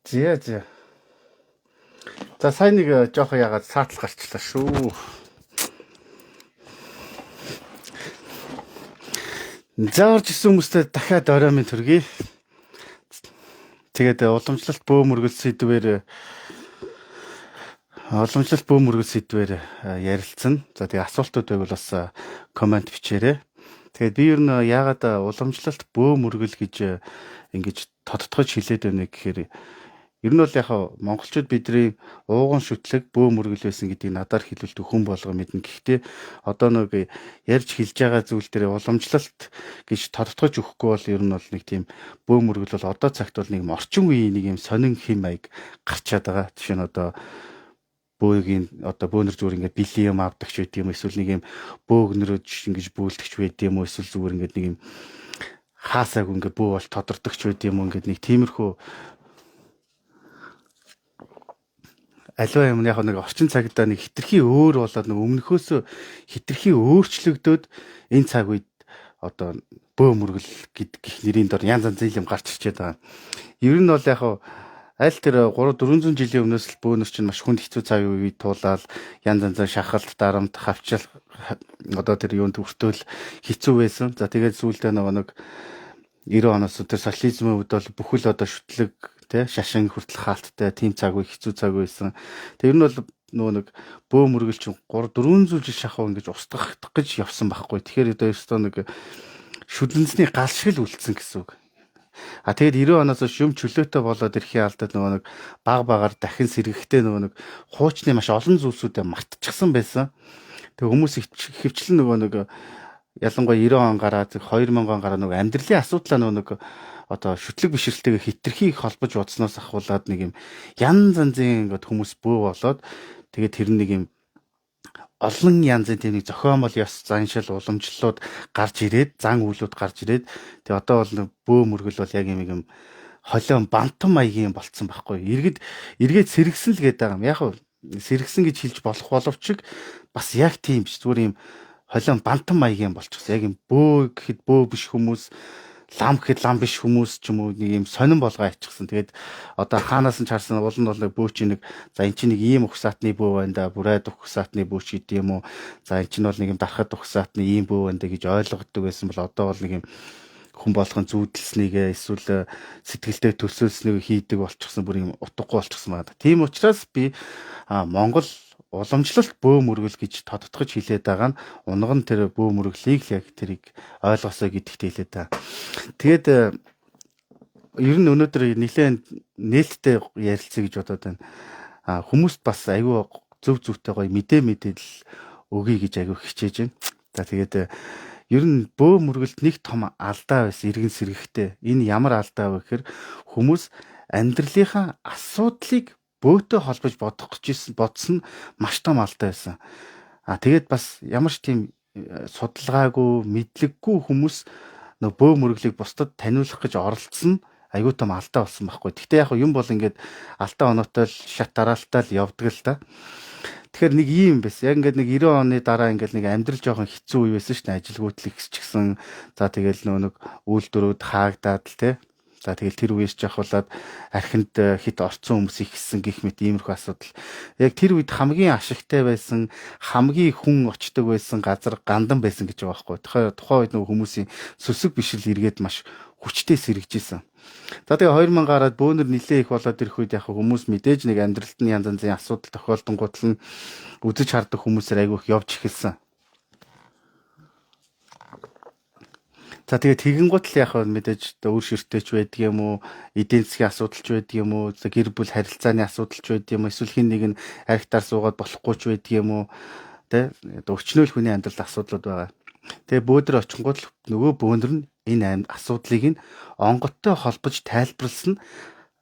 За. За сайн нэг жоохон ягаад саатал гарчлаа шүү. Заорж исэн хүмүүстэй дахиад орой минь төргий. Тэгээд уламжлалт бөөмөргөл сэдвээр ярилцсан. За тэгээ асуултууд байвал бас комент бичээрэй. Тэгээд би ер нь ягаад уламжлалт бөөмөргөл гэж ингэж тодтогч хэлээд байна гэхээр ер нь бол яг монголчууд бидний ууган шүтлэг бөөмөргөл байсан гэдгийг надаар хэлүүлдэг хүн болго мэднэ. Гэхдээ одоо нэг ярьж хэлж байгаа зүйл дээр уламжлалт гэж тодтогч өгөхгүй бол ер нь бол нэг тийм бөөмөргөл бол одоо цагт бол нэг орчин үеийн нэг юм сонин хэм маяг гарчаад байгаа. Жишээ нь одоо бөөгийн одоо бөөнөр зүгээр ингээд бэлиэм авдагч байт юм эсвэл нэг юм бөөгнөрөж ингэж бүүлдэгч байт юм уу эсвэл зүгээр ингээд нэг юм хаасааг ингээд бөө бол тодордогч байт юм уу ингээд нэг тиймэрхүү аливаа юм яг нэг орчин цагдаа нэг хитрхи өөр болоод нэг өмнөхөөс хитрхи өөрчлөгдөөд энэ цаг үед одоо бөөмөргөл гэх нэрийн дор янз янзын юм гарч ирчээд байгаа. Ер нь бол яг аль тэр 300-400 жилийн өмнөөс л бөөнөр чинь маш хүнд хэцүү цагийн үед туулаад янз янзын шахалт, дарамт, хавчил одоо тэр юунд хүртэл хэцүү байсан. За тэгээд сүүлдээ нэг 90 оноос тэр социализмын үед бол бүхэл одоо шүтлэг тэ шашин хүртэл хаалттай тийм цаг үе хэцүү цаг байсан. Тэр нь бол нөгөө нэг бөөмөргөл чинь 300-400 жил шахав ингэж устгах гэж явсан байхгүй. Тэгэхээр одоо ёстой нэг шүлэнцний гал шиг л үлдсэн гэсэн үг. Тэгээд 90 оноос юм чөлөөтэй болоод ирэхээ алдаад нөгөө нэг баг дахин сэргэхдээ нөгөө нэг хуучны маш олон зүйлсүүдээ мартчихсан байсан. Тэг хүмүүс хөвчлэн нөгөө нэг ялангуяа 90 он гараад 2000 он гараад нөгөө амьдралын асуудлаа нөгөө нэг одоо шүтлэг бишрэлтэйгээ хитрхи их холбож бодсноос ахуулаад нэг юм янз янзын ингээд хүмүүс бөө болоод тэгээд тэр нэг юм олон янзын тийм нэг зохиомол ёс заншил уламжлалууд гарч ирээд зан үйлүүд гарч ирээд тэгээ одоо бол бөөмөргөл бол яг юм холион бантан маягийн болцсон байхгүй. Эргээд сэргсэн л гээд байгаа юм. Яг сэргсэн гэж хэлж болох боловч бас яг тийм биш. Зүгээр юм холион бантан маягийн болчихсон. Яг юм бөө гэхэд бөө биш хүмүүс, лам гэхэд лам биш хүмүүс ч юм уу нэг юм сонирн болгоо аччихсан. Тэгээд одоо хаанаас нь чарсан уул нь бол бөө чи нэг за эн чинь нэг ийм ухсаатны бөө байна да, бүрээд ухсаатны бөө ч гэдэм үү. За эн чинь бол нэг юм дарахад ухсаатны ийм бөө байна да гэж ойлгодог байсан бол одоо бол нэг юм хүн болгон зүүдэлснийгээ эсвэл сэтгэлдээ төсөөлснийгээ хийдэг болчихсон бүр юм утгагүй болчихсон байна. Тийм учраас би Монгол уламжлалт бөөмөргөл гэж тодтогч хэлээд байгаа нь унаг нь тэр бөөмөрглийг л яг тэрийг ойлгосоо гэдэгт хэлээд байгаа. Тэгээд ер нь өнөөдөр нэлээд нээлттэй ярилцъя гэж бодоод байна. Хүмүүст бас айгүй зөв гоё мэдээлэл өгье гэж айгүй хичээж байна. За тэгээд ер нь бөөмөргөлд нэг том алдаа байсан иргэн сэргэхтэй. Энэ ямар алдаа вэ гэхээр хүмүүс амьдралынхаа асуудлыг бөөтэй холбож бодсон маш том алдаа байсан. Тэгээд бас ямар ч тийм судалгаагүй, мэдлэггүй хүмүүс нөө бөөмөрглийг бусдад таниулах гэж оролцсон айгүй том алдаа болсон байхгүй. Гэхдээ яг юм бол ингээд алдаа оноотой л шат дараалтаа л явдаг л та. Тэгэхээр нэг юм байсан. Яг ингээд нэг 90 оны дараа ингээд нэг амьдрал жоохон хэцүү үе байсан шүү дээ. Ажилгүйтэл ихсчихсэн. За тэгэл нэг үйлдвэрүүд хаагдаад л те. За тэгэл тэр үеэс жахуулаад архинд хит орцсон хүмүүс ихсэн гэх мэт иймэрхүү асуудал. Яг тэр үед хамгийн ашигтай байсан, хамгийн хүн очдог байсан газар Гандан байсан гэж байгаа байхгүй. Тухайн үед нөгөө хүмүүсийн сүсэг бишрэл эргээд маш хүчтэй сэргэжсэн. За тэгээ 2000 гараад бөөнөр нилээ их болоод ирэх үед яг хүмүүс мэдээж нэг амьдралд нь янз янзын асуудал тохиолдонгууд нь үзэж хардаг хүмүүсээр айгүйх явж эхэлсэн. За тэгээд тэгэн гут л яг мэдээж өөр ширтэйч байдаг юм уу, эдийн засгийн асуудалч байдаг юм уу, гэр бүл харилцааны асуудалч байдаг юм уу, эсвэл хин нэг нь архитаар суугаад болохгүй ч байдаг юм уу, тэ өчнөөл хүний амьдралд асуудлууд байгаа. Тэгээ бөөдөр очингууд л нөгөө бөөнөр нь энэ асуудлыг нь онготтой холбож тайлбарлсан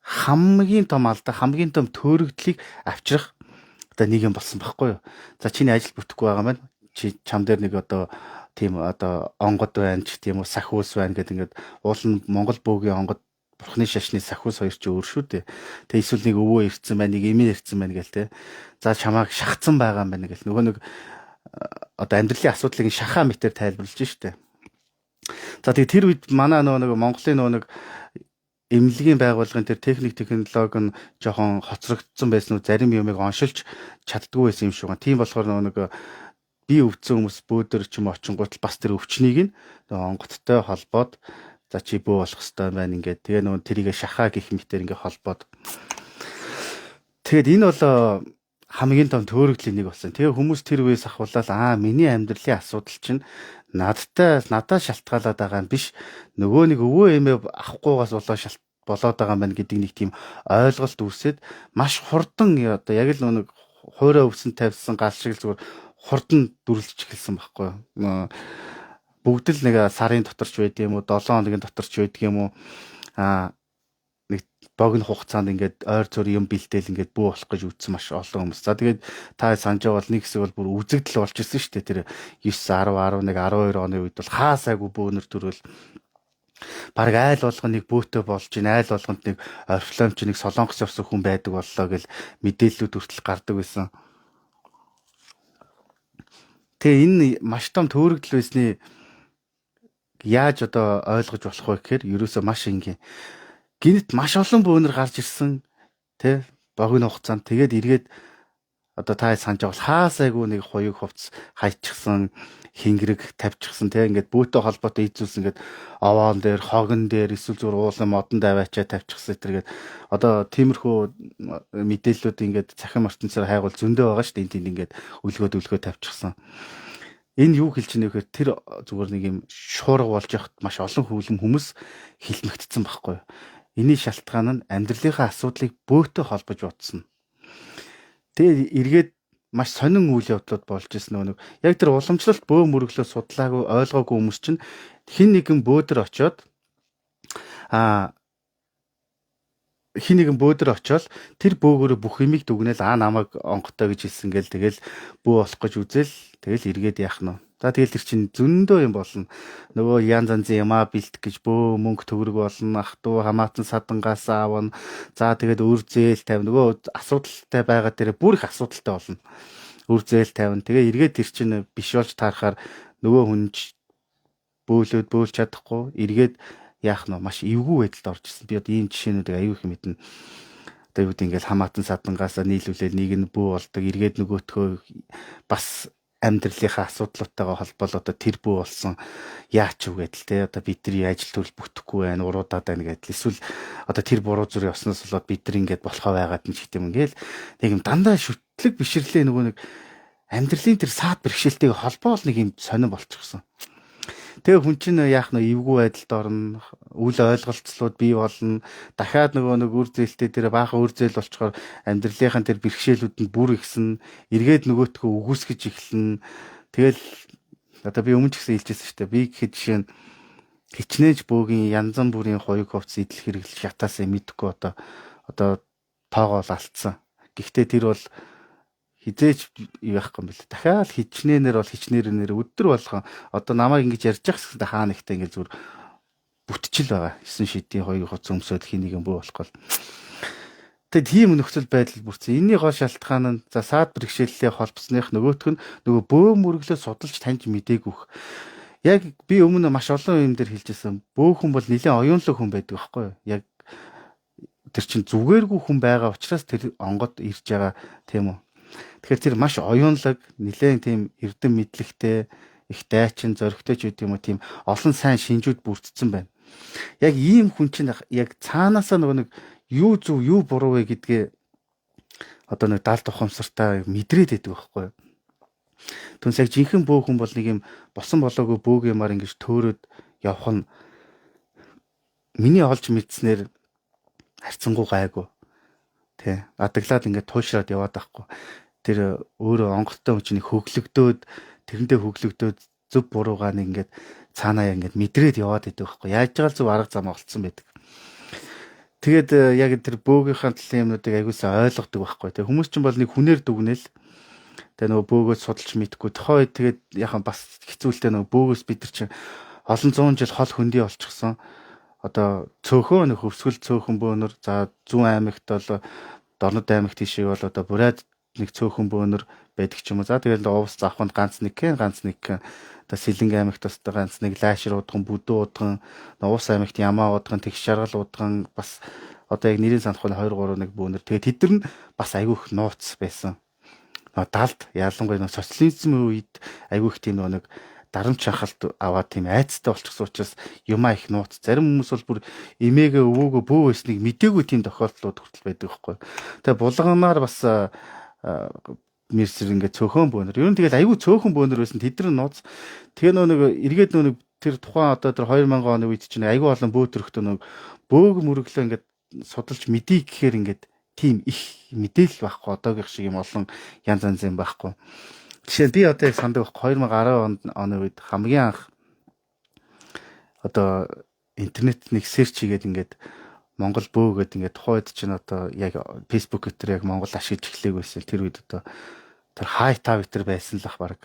хамгийн том алдаа, хамгийн том төөрөгдлийг авчрах одоо нэг юм болсон байхгүй юу. За чиний ажил бүтэхгүй байгаа маань чи чам дээр нэг одоо тийм одоо онгод байна ч тийм үү сахиус байна гэдэг ингээд уул нь Монгол бөөгийн онгод бурхны шашны сахиус хоёр ч өөр шүү дээ. Тэгээ эсвэл нэг өвөө ирцэн байна, нэг эмээ ирцэн байна гэл те. За чамааг шахацсан байгаа юм байна гэл нөгөө нэг одоо амьдралын асуудлыг шахаа мэтэр тайлбарлаж штэ. За тэгээ тэр үед манай нөгөө Монголын нөгөө нэг эмнэлгийн байгууллагын тэр техник технологи нь жоохон хоцрогдсон байсан уу, зарим юмыг оншилж чаддгүй байсан юм шиг байна. Тийм болохоор нэг бие өвдсөн хүмүүс бөөдөр ч юм очингууд бас тэр өвчнийг нь онгоцтой холбоод за чи бөө болох хэвээр байна ингээд. Тэгээ нөгөө тэрийг шахаа гих мэтэр ингээд холбоод. Тэгээд энэ бол хамгийн том төөрөгдлийн нэг болсон. Тэгээ хүмүүс тэр үеэс ахуулаад миний амьдралын асуудал чинь надад шалтгаалаад байгаа юм биш. Нөгөө нэг өвөө эмээ авахгүйгаас болоод байгаа юм байна гэдэг нэг тийм ойлголт үүсээд маш хурдан одоо яг л нэг хуурай өвсөн тавьсан гал шиг зүгээр хурдан дүрлж эхэлсэн байхгүй юу. Бүгд л нэг сарын доторч байд юм уу, 7 хоногийн доторч байдаг юм уу. Нэг богино хугацаанд ингээд ойр зур юм бэлдээл ингээд бүү болох гэж үтсэн маш олон хүмүүс. За тэгээд та санаж байгаа бол нэг хэсэг бол бүр үзэгдэл болж ирсэн шүү дээ. Тэр 9, 10, 11, 12 оны үед бол хаасайгүй бөөнөр төрөл баг айл болгоныг бөөтөө болж ин айл болгонд нэг орфломч нэг солонгос явсан хүн байдаг боллоо гэл мэдээллүүд хүртэл гардаг байсан. Тэгээ энэ маш том төөрөгдөл байсны яаж одоо ойлгож болох вэ гэхээр ерөөсөө маш энгийн. Гинт маш олон бөөнөр гарч ирсэн тий богино хугацаанд тэгээд эргээд одоо та санаж байгаа бол хаасайгүй нэг хоёуг хувцс хайчихсан хингэрэг тавьчихсан тий ингээд бөөтөө холбоотой ийцүүлсэн ингээд овоон дээр хогон дээр эсвэл зур уулын модон даваачаа тавьчихсан тэргээд одоо тиймэрхүү мэдээллүүд ингээд цахим ертөнцөөр хайгуул зөндөө байгаа шүү дээ. Энд ингээд үлгөө тавьчихсан. Энэ юу хэлж ийнэ гэхээр тэр зүгээр нэг юм шуурга болж явахт маш олон хөвлөм хүмүүс хилмигдсэн байхгүй юу. Эний шалтгаан нь амьдралынхаа асуудлыг бөөтөө холбож утсан. Тэгээд эргээд маш сонин үйл явдлууд болж ирсэн нэг яг тэр уламжлалт бөө мөрөглөө судлаагүй ойлгоогүй хүмүүс чинь хин нэгэн бөөдөр очоод очоод тэр бөөгөөрөө бүх юмыг дүгнээл намайг онготой гэж хэлсэн гээл тэгэл бөө болох гэж үзэл тэгэл эргээд яах нь. За тэгэл тэр чинь зөндөө юм болно. Нөгөө янз янзын юмаа бэлтэх гэж бөө мөнгө төгрөг болно. Ах トゥ хамаатан садангаас аавна. За тэгээд үр зээл тавь. Нөгөө асуудалтай байгаа дээр бүр их асуудалтай болно. Үр зээл тавина. Тэгээ эргээд тэр чинь биш болж таарахаар нөгөө хүн бөөлж чадахгүй эргээд яах нь маш эвгүй байдалд орж ирсэн. Би одоо ийм жишээнүүдийг аюу их мэднэ. Одоо юу гэдэг ингээл хамаатан садангаас нийлүүлэл нэг нь бөө болдог. Эргээд нөгөөтгөө бас амьдралынхаа асуудлуудтайгаа холбоол одоо тэр бүү болсон яач вэ гэдэл те одоо бидний ажил төрөл бүтэхгүй байна уруудаад байна гэдэл эсвэл одоо тэр буруу зүрх явснаас болоод бид нар ингээд болохоо байгаад нь ч гэдэм ингээл нэг юм дандаа шүтлэг бишрлээ нөгөө нэг амьдралын тэр саад бэрхшээлтэйг холбоол нэг юм сонирн болчихсон. Тэгээ хүн чинь яах нь эвгүй байдалд орно, үл ойлголцлууд бий болно. Дахиад нөгөө нэг үр зээлтэй тэр баахан үр зээл болчоор амьдралынхаа тэр бэрхшээлүүд нь бүр ихсэн, эргээд нөгөөтгөө үгүйсгэж эхэлнэ. Тэгэл одоо би өмнө ч гэсэн хэлжсэн шүү дээ. Би гэхэд жишээ нь хичнээн бөөгийн янз бүрийн хоёуг хувцас идэл хэрэглэж ятаасаа мэдхгүй одоо тоогоол алдсан. Гэхдээ тэр бол хизээч юу яахгүй юм бэл. Дахиад хичнээнээр бол хичнээнээр өдөр болгон одоо намайг ингэж ярьж явах гэсэн хаа нэгтэй ингэ зүр бүтчил байгаа. 9 шидийн хоёуг хувцас өмсөд хий нэгэн бөө болох. Тэгээд тийм нөхцөл байдал бүрдсэн. Энийн гол шалтгаан нь за саад бэрхшээлээ холбосных нөгөөх нь нөгөө бөө мөрөглөө судалж таньж мдэггүйх. Яг би өмнө маш олон юм дээр хэлжсэн. Бөөхөн бол нэлээд оюунлог хүн байдаг байхгүй юу? Яг тэр чин зүгээргүй хүн байгаа учраас тэр онгод ирж байгаа тийм үү? Тэгэхээр тэр маш оюунлаг, нэлээд тийм эрдэм мэдлэгтэй, их дайчин, зоригтой ч гэдэг юм уу тийм олон сайн шинжүүд бүрдсэн байна. Яг ийм хүн чинь яг цаанаасаа нөгөө нэг юу зөв, юу буруу вэ гэдгээ одоо нэг даалт ухамсартай мэдрээд байдаг байхгүй юу? Түнс яг жинхэнэ бөөхөн бол нэг юм босон болоогүй бөөгөөмар ингэж төөрөөд явах нь миний олж мэдснээр харьцангуй гайгүй. Тэ адаглаад ингээд туушраад яваад байхгүй. Тэр өөрөө онгоцтой хүн чинь хөглөгдөөд тэрэндээ хөглөгдөөд зөв буруугаа нэг ингээд цаанаа ингээд мэдрээд яваад байдаг байхгүй. Яаж байгаа зөв арга зам олцсон байдаг. Тэгээд яг тэр бөөгийнхаа талын юмнуудыг аягуулсаа ойлгодог байхгүй. Тэгээ хүмүүс чинь бол нэг хүнээр дүгнэл. Тэгээ нөгөө бөөгөөс судалж мэдгүй. Тохоо тэгээд яхан бас хэцүүлтэй нөгөө бөөгөөс бид нар чинь олон зуун жил хол хөндөй олчихсон. Одоо цөөхөө нэг хөвсгөл цөөхөн бөөнөр за зүүн аймагт бол Дорнод аймагт тийшээ бол одоо Бурайд нэг цөөхөн бөөнөр байдаг ч юм уу. За тэгэл увс завханд ганц нэг одоо Сэлэнг аймагт бас ганц нэг Лайшир удган, Бүдүү удган, Уус аймагт Ямаа удган, Тэгш Жаргал удган бас одоо яг нэрийн санахгүй 2 3 нэг бүүнэр. Тэгээд тэд нар нь бас айгүй их нууц байсан. Далд ялангуяа социализм үед айгүй их тийм нэг дарамт шахалт аваад тийм айцтай болчихсон учраас юмаа их нууц. Зарим хүмүүс бол бүр эмээгээ өвөөгөө бөө байсныг мдээгүй тийм тохиолдлууд хүртэл байдаг байхгүй. Тэгээ булганаар бас мэрсэр ингээд цөөхөн бөөнөр. Ер нь тэгэл айгүй цөөхөн бөөнөр байсан. Тэд нар нууц. Тэгээ нэг эргээд нэг тэр тухайн одоо тэр 2000 оны үед чинь айгүй олон бөө төрөхтөө нэг бөөг мөрөглөө ингээд судалж мэдий гэхээр ингээд тийм их мэдээлэл байхгүй. Одоогийнх шиг юм олон янз янзын байхгүй. Жишээ нь би одоо яг санд байхгүй 2010 оны үед хамгийн анх одоо интернет нэг серч хийгээд ингээд Монгол бөө гэдэг ингээд тухайд чинь одоо яг Facebook гэтэр яг Монгол ашиглаж эхлэег байсан. Тэр үед одоо тэр хай тав гэтэр байсан л ах баг.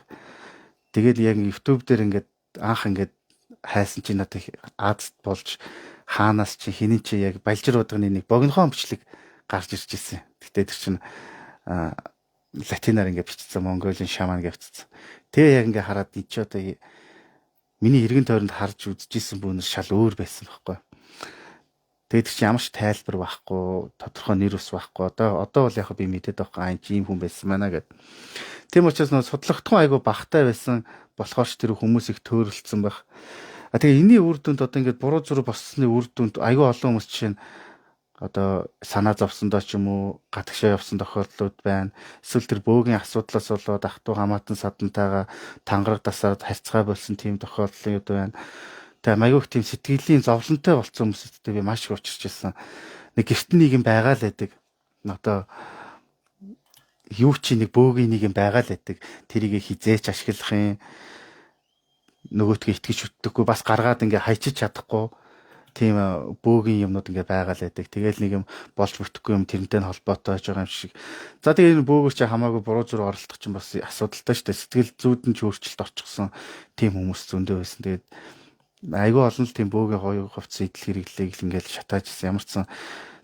Тэгэл яг YouTube дээр ингээд анх ингээд хайсан чинь одоо Азад болж хаанаас чи хинэн чи яг балжир удганы нэг богинохон бичлэг гарч ирж ирсэн. Гэтэ тэр чинь латинаар ингээд бичсэн Монголын шаман гэвцсэн. Тэгээ яг ингээд хараад ий чи одоо миний эргэн тойронд харж үзчихсэн бүнэр шал өөр байсан байхгүй. Тэгээд чи ямар ч тайлбар байхгүй, тодорхой нэр ус байхгүй. Одоо бол яг би мэдээд байгаа энэ ийм хүн байсан байна гэд. Тийм учраас нөө судлагдсан айгу багтай байсан болохоор ч тэр хүмүүс их төөрөлдсөн байх. Тэгээ энэний үр дүнд одоо ингээд буруу зураг боссны үр дүнд айгу олон хүмүүс чинь одоо санаа зовсондоо ч юм уу гадагшаа явсан тохиолдлууд байна. Эсвэл тэр бөөгийн асуудлаас болоод ах トゥ хамаатан садантайгаа тангарагдасаад харьцаа болсон тийм тохиолдлууд байна. Тэгээ майгуух тийм сэтгэлийн зовлонтой болсон хүмүүстэй би маш их учирч ирсэн. Нэг гэрт нэг юм байгаа л байдаг. Одоо юу чи нэг бөөгийн нэг юм байгаа л байдаг. Тэрийг хизээч ашиглах юм. Нөгөөтгөө итгэж үтдэггүй бас гаргаад ингээ хайчиж чадахгүй тийм бөөгийн юмнууд ингээ байгаа л байдаг. Тэгэл нэг юм болж бүтэхгүй юм тэрнтэй холбоотой байж байгаа юм шиг. За тэгээ энэ бөөгөр чи хамаагүй буруу зураг оролдох чинь бас асуудалтай шүү дээ. Сэтгэл зүйдэн ч өөрчлөлт орчихсон тийм хүмүүс зөндөө байсан. Тэгээд айгүй олон л тийм бөөгийн хоёр хувцас идэл хэрэглээг л ингээл шатааж ирсэн. Ямар ч сан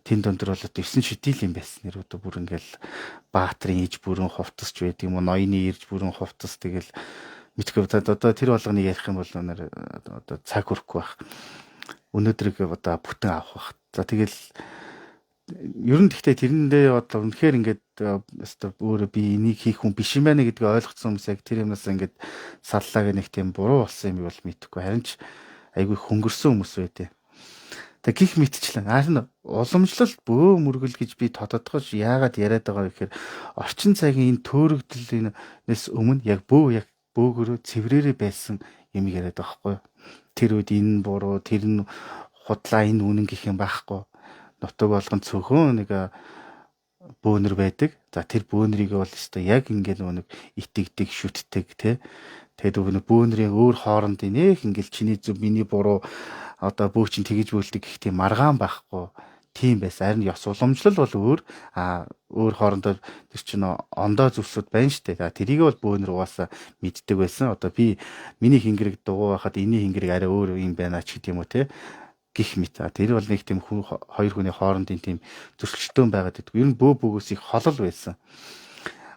тэн дондор болоод 9 шидэл юм байсан. Нэр одоо бүр ингээл баатрын иж бүрэн хувцас ч байдаг юм уу, ноёны ирж бүрэн хувцас тэгэл мэдгүй одоо тэр болгоныг ярих юм бол одоо цаг хүрэхгүй байх. Өнөөдрийг одоо бүтэн авах байх. За тэгэл ер нь гэхдээ тэрэндээ одоо үнэхээр ингээд өстө өөрөө би энийг хийх хүн биш юм байна гэдгийг ойлгоцсон хүмүүс яг тэр юмнаас ингээд саллааг нэг тийм буруу болсон юм бол мэдхгүй. Харин ч айгүй хөнгөрсөн хүмүүс байдэ. Тэг гих мэдчихлээ. Харин уламжлалт бөө мөргөл гэж би тодотгож яагаад яриад байгаа гэхээр орчин цагийн энэ төөрөгдөлнээс өмнө яг бөөгөрөө цэврээрээ байсан юм яриад байгаа хгүй. Тэр үед энэ буруу, тэр нь худлаа, энэ үнэн гэх юм байхгүй. Нутаг болгон цөөхөн нэг бөөнөр байдаг. За тэр бөөнрийг бол өстой яг ингээд нэг итгэдэг, шүтдэг тий. Тэгээд нэг бөөнрийн өөр хоорондын нэх ингээд чиний зөв, миний буруу одоо бөө чин тэгэж бөлдөг гэх тийм маргаан байхгүй. Тийм байсан. Харин ёс уламжлал бол өөр хоорондоо тэр чинь ондоо зүсүүд байна штэ. Тэрийг бол бөөнөр угаасаа мэддэг байсан. Одоо би миний хингэрэг дугуй байхад энэний хингэрэг арай өөр юм байна ч гэдэм үү те. Гих мэт. Тэр бол нэг тийм хоёр хүний хоорондын тийм зөрчилдөөн байгаад байдаг. Ер нь бөөгөөс их холол байсан.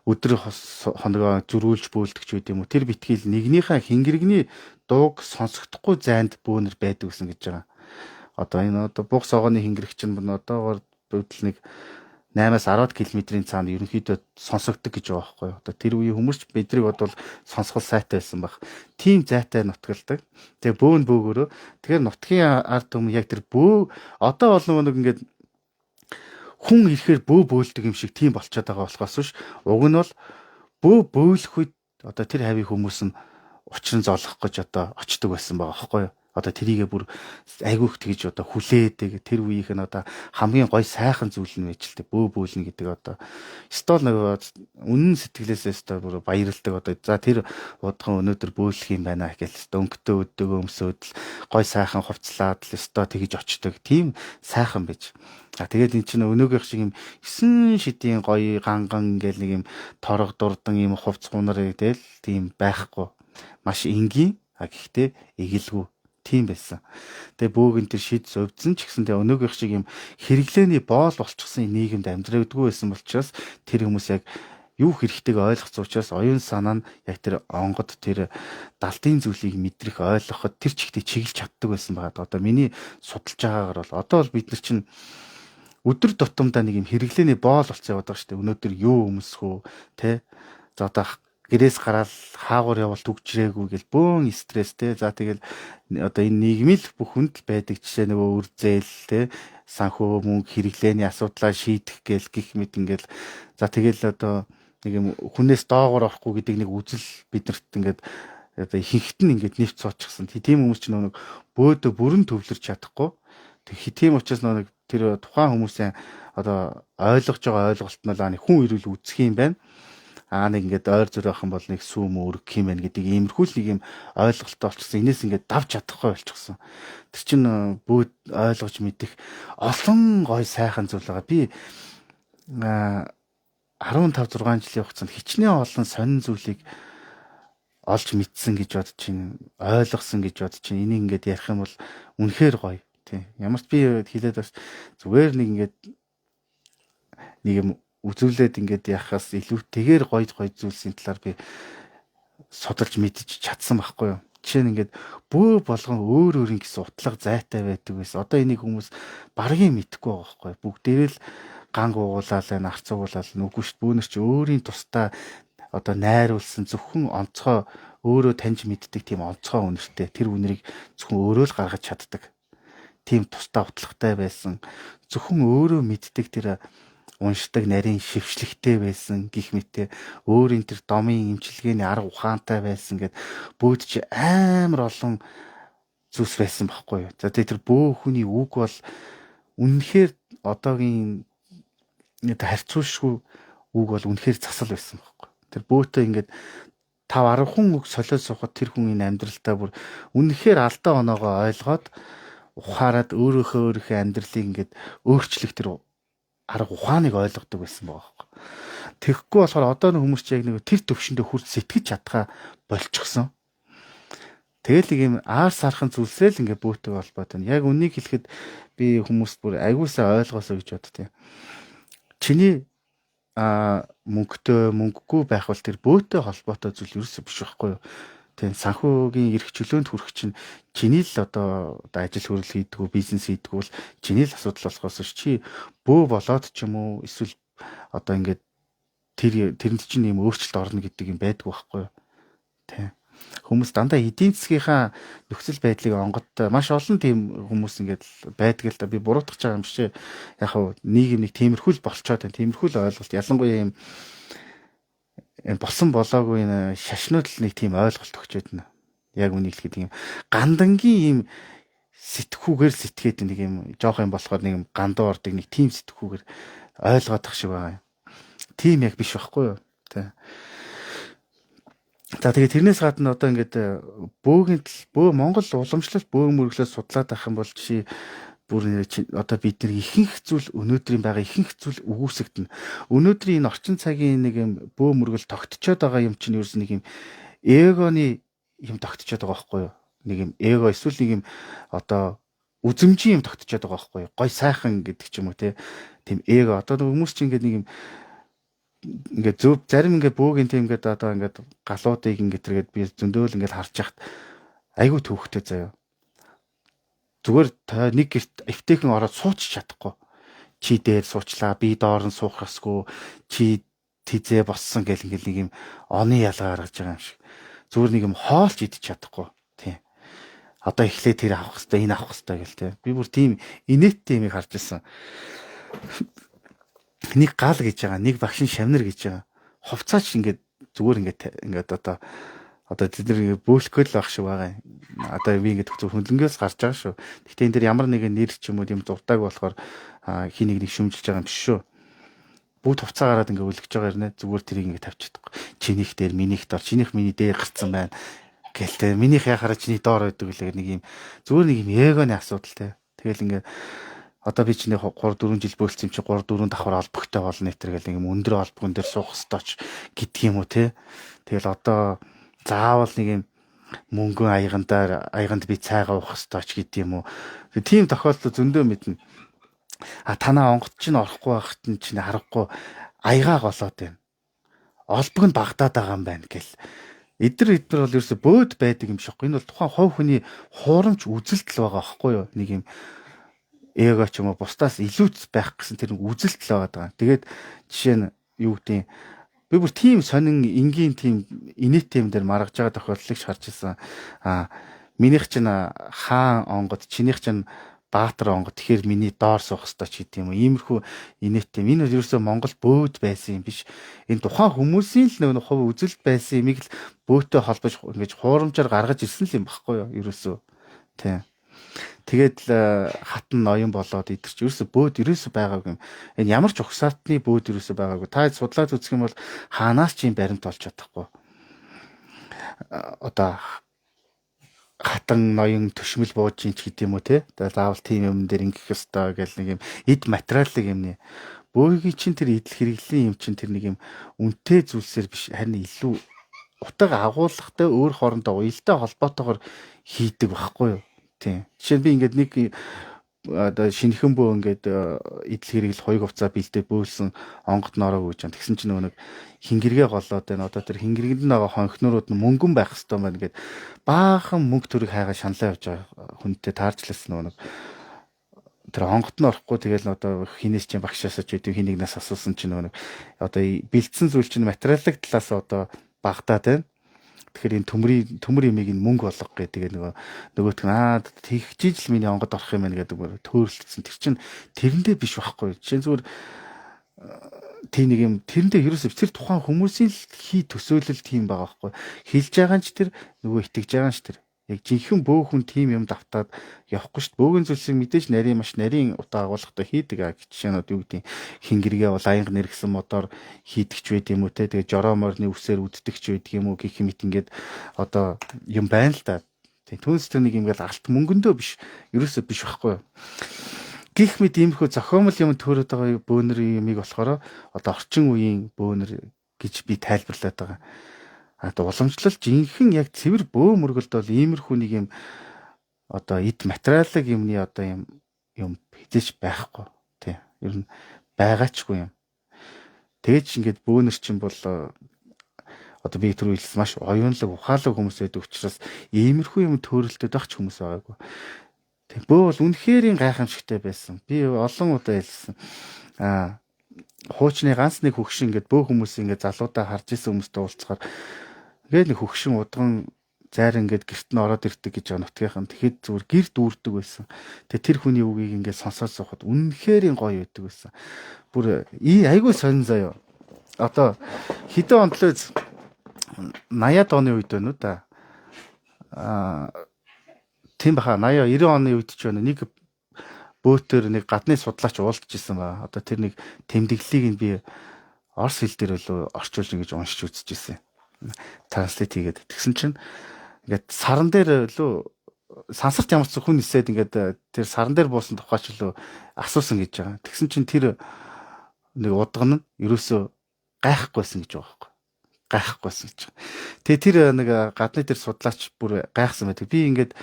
Өдөр хоногоо зөрүүлж бөөлдөг ч үгүй юм уу. Тэр битгийл нэгнийхээ хингэрэгний дууг сонсогдохгүй зайд бөөнөр байдаг гэсэн гэж байгаа. Одоо энэ одоо буг согооны хингэрэг чинь одоогоор бөвдөл нэг 8-10 км-ийн цаана ерөнхийдөө сонсогддог гэж байгаа байхгүй юу. Одоо тэр үеийн хүмүүс ч бидрийг бодвол сонсгол сайтай байсан баг. Тим зайтай нутгалдаг. Тэгээ бөөгөрөө. Тэгэхээр нутгийн ард түмэн яг тэр бөө одоо бол нэг ингээд хүн ирэхээр бөөлдөг юм шиг тийм болчиход байгаа болохоос биш. Уг нь бол бөөлөх үед одоо тэр хавийн хүмүүс нь учран зоолох гэж одоо очдөг байсан байгаа байхгүй юу. Одоо тэрийгэ бүр айгүйх тэгж одоо хүлээдэг тэр үеийнх нь одоо хамгийн гой сайхан зүйл нь байж л тэ бөөлнө гэдэг одоо стол нэг үнэн сэтгэлээсээ өстой бүр баярлдаг одоо за тэр удхан өнөөдөр бөөлөх юм байна гэж өнгөтэй өддөг өмсөд л гой сайхан хувцлаад л өстой тэгж очдөг тийм сайхан байж. Тэгээд эн чинь өнөөгийнх шиг юм 9 шидийн гоё ганган ингээл нэг юм торог дурдан юм хувц гунар тэгэл тийм байхгүй. Маш энгийн гэхдээ эгэлгүй тийм байсан. Тэгээ бөөгийн тэр шид зовдсон ч гэсэн тэгээ өнөөгийнх шиг юм хэрэглээний боол болчихсон нийгэмд амьдрагдгүй байсан учраас тэр хүмүүс яг юу хэрэгтэйг ойлгох учраас оюун санаа нь яг тэр онгод тэр далдын зүйлийг мэдрэх ойлгоход тэр чигтээ чиглэж чаддаг байсан байгаа. Одоо миний судалж байгаагаар бол одоо бол бид нар чинь өдөр тутамдаа нэг юм хэрэглээний боол болцсон яваад байгаа шүү дээ. Өнөөдөр юу өмсөх үү те. За одоо гэрээс гараад хаагуур явал түгжрээгүй гэл бөөн стресс те. За тэгэл одоо энэ нийгмийн бүх хүнд байдаг жишээ нөгөө үр зээл те санхүү мөнгө хэрэглээний асуудлаа шийдэх гээл гих мэт ингээл за тэгэл одоо нэг юм хүнээс доогоор орохгүй гэдэг нэг үзэл биднэрт ингээд одоо ихэнхт нь ингээд нэвч цоочсон. Тийм хүмүүс ч нэг бөөдө бүрэн төвлөрч чадахгүй. Тийм учраас нэг тэр тухайн хүмүүсийн одоо ойлгож байгаа ойлголт нь л хүн ирүүл үзэх юм байна. Нэг ингээд ойр зөр байх юм бол нэг сүүм өргөх юм байна гэдэг иймэрхүү нэг юм ойлголттой болчихсон. Энээс ингээд давж чадахгүй болчихсон. Тэр чинь бөөд ойлгож мэдэх олон гой сайхан зүйл байгаа. Би 15 6 жилийн хугацаанд хичнээн олон сонин зүйлийг олж мэдсэн гэж бодож чинь ойлгосон гэж бодож чинь энийг ингээд ярих юм бол үнэхээр гоё. Тийм. Ямар ч би хэлээд бас зүгээр нэг ингээд нэг юм үзүүлээд ингээд яхаас илүүтэйгээр гоё зүйлсийн талаар би судалж мэдчих чадсан байхгүй юу. Жишээ нь ингээд бөө болгон өөр өөрийн гэсэн утлаг зайтай байдаг байсан. Одоо энийг хүмүүс баргийн мэдэхгүй байгаа байхгүй юу. Бүгдээрээ л ганг уугуулаад байна, арц уугуулаад нүггүй шүү. Бүүнэр чи өөрийн тусдаа одоо найруулсан зөвхөн онцгой өөрөө таньж мэддэг тийм онцгой үнэртэй тэр үнэрийг зөвхөн өөрөө л гаргаж чаддаг. Тийм тусдаа утлагатай байсан. Зөвхөн өөрөө мэддэг тэр уншдаг нарийн шившлэгтэй байсан гих мэтээ өөрийн тэр домын имчилгээний арга ухаантай байсан гэд бөөд чи амар олон зүйлс байсан байхгүй юу. За тэр бөө хүний үг бол үнэхээр одоогийн харьцуулшгүй үг бол үнэхээр засал байсан байхгүй. Тэр бөөтөө ингээд 5 10 хүн үг солиод суухад тэр хүн энэ амьдралдаа бүр үнэхээр алдаа оноогоо ойлгоод ухаарад өөрийнхөө амьдралыг ингээд өөрчлөх тэр арга ухааныг ойлгодог байсан байгаа байхгүй. Тэгэхгүй болохоор одоо нэг хүмүүс ч яг нэг тэр төвшөндөө хүрч сэтгэж чадхаа болчихсон. Тэгэл нэг юм аар сархан зүйлсээ л ингээд бөөтөг холбоотой. Яг үнийг хэлэхэд би хүмүүст бүр аягуулсаа ойлгосоо гэж боддتي. Чиний мөнгөгүй байх бол тэр бөөтөй холбоотой зүйл ерөөсөө биш байхгүй юу? Тийм санхүүгийн эрх чөлөөнд хүрэх чинь чиний л одоо ажил хөрөл хийдэг үү, бизнес хийдэг бол чиний л асуудал болохоос чи бөө болоод ч юм уу эсвэл одоо ингээд тэрэнд чинь юм өөрчлөлт орно гэдэг юм байдгүй байхгүй юу? Тийм. Хүмүүс дандаа эдийн засгийнхаа нөхцөл байдлыг онгодтой маш олон тийм хүмүүс ингээд байдаг л да би буруутгах байгаа юм шиг яг хав нийгэм нэг тиймэрхүүл болцоод байна. Тиймэрхүүл ойлголт ялангуяа юм болсон болоогүй энэ шашнууд л нэг тийм ойлголт өгчөөд байна. Яг үнийг хэлэхэд юм гандангийн юм сэтгхүүгээр сэтгээд нэг юм жоох юм болохоор нэг юм гандуу ордог нэг тийм сэтгхүүгээр ойлгоодох шиг байгаа юм. Тийм яг биш байхгүй юу? Тэ. За тэгээд тэрнээс гадна одоо ингээд бөө Монгол уламжлалт бөө мөрөглөөс судлаад авах юм бол жишээ бүр одоо бид нар ихэнх зүйл өнөөдрийн байгаа ихэнх зүйл өгөөсөгдөн. Өнөөдрийн энэ орчин цагийн нэг юм бөө мөргөл тогтцоод байгаа юм чинь ерөөс нэг юм эгоны юм тогтцоод байгаа байхгүй юу? Нэг юм эго эсвэл нэг юм одоо үзэмжийн юм тогтцоод байгаа байхгүй юу? Гой сайхан гэдэг ч юм уу тийм эго одоо хүмүүс чинь ингээд нэг юм ингээд зөв зарим ингээд бөөгийн тийм ингээд одоо ингээд галуудыг ингээд тэргээд би зөндөөл ингээд харж яхад айгүй төвхтэй заяа. Зүгээр та нэг гэрт эвтэйхэн ороод суучих чадахгүй. Чи дээр суучлаа, би доор нь суухасгүй, чи тизээ боссон гэл ингээл нэг юм оны ялгаа гаргаж байгаа юм шиг. Зүгээр нэг юм хоолч идэж чадахгүй. Тийм. Одоо эхлээ тэр авах хэрэгтэй, энэ авах хэрэгтэй гэл тийм. Би бүр тийм инээдтэй юмыг харж ирсэн. Нэг гал гэж байгаа, нэг багшин шавнар гэж байгаа. Хувцаач ингээд зүгээр ингээд одоо тэд нар бөөлөхөд л байх шиг байгаа юм. Одоо би ингээд зөв хөндлөнгөөс гарч байгаа шүү. Гэхдээ энэ дэр ямар нэгэн нэр ч юм уу юм дуртайг болохоор хин нэг шүмжилж байгаа юм биш шүү. Бүгд хувцаа гараад ингээд өлгөж байгаа юм нэ зүгээр тэрийг ингээд тавьж чадахгүй. Чинийх дээр минийх дор, чинийх миний дээр гарцсан байна. Гэлтэй минийх яхаараа чиний доор байдаг үлээ нэг юм зүгээр нэг юм эгоны асуудал те. Тэгэл ингээд одоо би чиний 3 4 жил бөөлсөн юм чи 3 4 давхар олбогтой болно нэтэр гэл нэг өндөр олбогон дээр суух ёстойч гэдэг юм уу те. Тэгэл одоо заавал нэг юм мөнгөн аяганд би цайгаа уух ёстойч гэдэг юм уу. Тийм тохиолдол зөндөө мэднэ. Танаа онгод чинь орохгүй байхад чинь харахгүй аягаа голоод байна. олбог нь багтаад байгаа юм байна гэл. Эдгээр бол ерөөсө бөөд байдаг юм шиг. Энэ бол тухайн хувь хүний хуурамч үзэлтэл байгаа байхгүй юу? Нэг юм эго ч юм уу бусдаас илүүц байх гэсэн тэр нэг үзэлтэл байгаа. Тэгээд жишээ нь юу гэдэг би бүр тийм сонин энгийн тийм инээт тем дээр маргаж байгаа тохиолдлыг харж ирсэн. Минийх чинь хаан онгод, чинийх чинь баатар онгод. Тэгэхээр миний доор суух хэрэгтэй ч гэдэг юм уу. Иймэрхүү инээт тем. Энэ бол ерөөсөө Монгол бөөд байсан юм биш. Энэ тухайн хүмүүсийн л нэг хувь үзэлт байсан юмыг л бөөтөй холбож ингэж хуурамчаар гаргаж ирсэн л юм багхгүй юу? Ерөөсөө тийм. Тэгээд л хатан ноён болоод идэрч ерөөсө бөөд ерөөсө байгаагүй юм. Энэ ямар ч ухсаатны бөөд ерөөсө байгаагүй. Та судлаад үзэх юм бол хаанаас ч юм баримт олж чадахгүй. Одоо хатан ноён төшмөл бууж ин ч гэдэг юм уу те. Заавал тийм юм дээр ингэх ёстой гэл нэг юм эд материалыг юмний бөөгийн чинь тэр идэл хэрэглэлийн юм чинь тэр нэг юм үнэтэй зүйлсээр биш харин илүү утга агуулгатай өөр хоорондоо уялдаа холбоотойгоор хийдэг байхгүй юу? Тийм. Жишээ нь би ингээд нэг одоо шинэхэн бөө ингээд идэл хэрэгэл хоёг хувцаа бэлдээ бөөлсөн онгод ноороо гүйж байгаа. Тэгсэн чинь нэг хингэргээ голоод байна. Одоо тэр хингэргэнд байгаа хонхнорууд нь мөнгөн байх хэвээр байна гэд баахан мөнгө төрөг хайгаа шаналаа явж байгаа хүнтэй таарчлсан нэг тэр онгод нь орохгүй тэгэл одоо хинээс чинь багшаасаа ч үгүй хинэгнээс асуусан чинь нэг одоо бэлдсэн зүйл чинь материалын талаас одоо багтаад байна. Тэгэхээр энэ төмөр имийг нь мөнгө болгох гэдэг нөгөөт нь тэгчиж л миний онгод орох юм байна гэдэг төөрөлдсөн. Тэр чинь тэрэндээ биш байхгүй. Жишээ зүгээр тийм нэг юм тэрэндээ ерөөсөв тэр тухайн хүмүүсийн л хий төсөөлөл тийм байгаа байхгүй. Хилж байгаа нь ч тэр нөгөө итгэж байгаа нь ч тэр. Яг жинхэнэ бөөхөн тим юм давтаад явахгүй шүү дээ. Бөөгийн зүйлсийг мэдээж нарийн утаа агуулгатай хийдэг. Жишээнүүд юу гэдэг хингэргээ бол аянга нэргсэн модоор хийдэгч байд юм уу те. Тэгээ жорооморны үсээр үддэгч байд юм уу гэх мэт ингээд одоо юм байна л да. Түүнээс тэр нэг юм гээл алт мөнгөндөө биш. Ерөөсөө биш байхгүй юу. Гэх мэт иймэрхүү зохиомл юм төрөд байгаа бөөнөр юмыг болохоор одоо орчин үеийн бөөнөр гэж би тайлбарлаад байгаа. Уламжлал жинхэнэ яг цэвэр бөө мөргөлд бол иймэрхүү нэг юм одоо эд материалын юмны одоо юм хизээч байхгүй тий. Ер нь байгаачгүй юм. Тэгэж ингээд бөөнөр чинь бол одоо би түрүү хэлсэн маш оюунлаг ухаалаг хүмүүс байдаг учраас иймэрхүү юм төрөлдөд байх ч хүмүүс байгаагүй. Тэг бөө бол үнэхээр гайхамшигтай байсан. Би олон удаа хэлсэн. Хуучны ганц нэг хөгшин ингээд бөө хүмүүс ингээд залуудаа харж исэн хүмүүстэй уулзахаар ингээд нэг хөгшин удган зайр ингээд гэрт нь ороод ирдэг гэж байгаа нутгийнхан. Тэгэхэд зүгээр гэр дүүрдэг байсан. Тэгээ тэр хүний үгийг ингээд сонсоод сухад үнэхээр гоё байдаг байсан. Бүр айгүй сонин заяа. Одоо хэдэн онд л 80-аад оны үед байна уу да. Тийм баха 80 90 оны үед ч байна. Нэг бөөтөр нэг гадны судлаач уулзж исэн ба. Одоо тэр нэг тэмдэглэлийг нь би орос хэл дээр болоо орчуулж ингэж уншиж үзэж исэн. Транслейт хийгээд тэгсэн чинь ингээд саран дээр лөө сансарт ямар ч хүн нисээд ингээд тэр саран дээр буусан тухайч лөө асуусан гэж байгаа. Тэгсэн чинь тэр нэг удган нь ерөөсөө гайхахгүйсэн гэж байгаа байхгүй. Гайхахгүйсэн гэж. Тэгээ тэр нэг гадны тэр судлаач бүр гайхсан байдаг. Би ингээд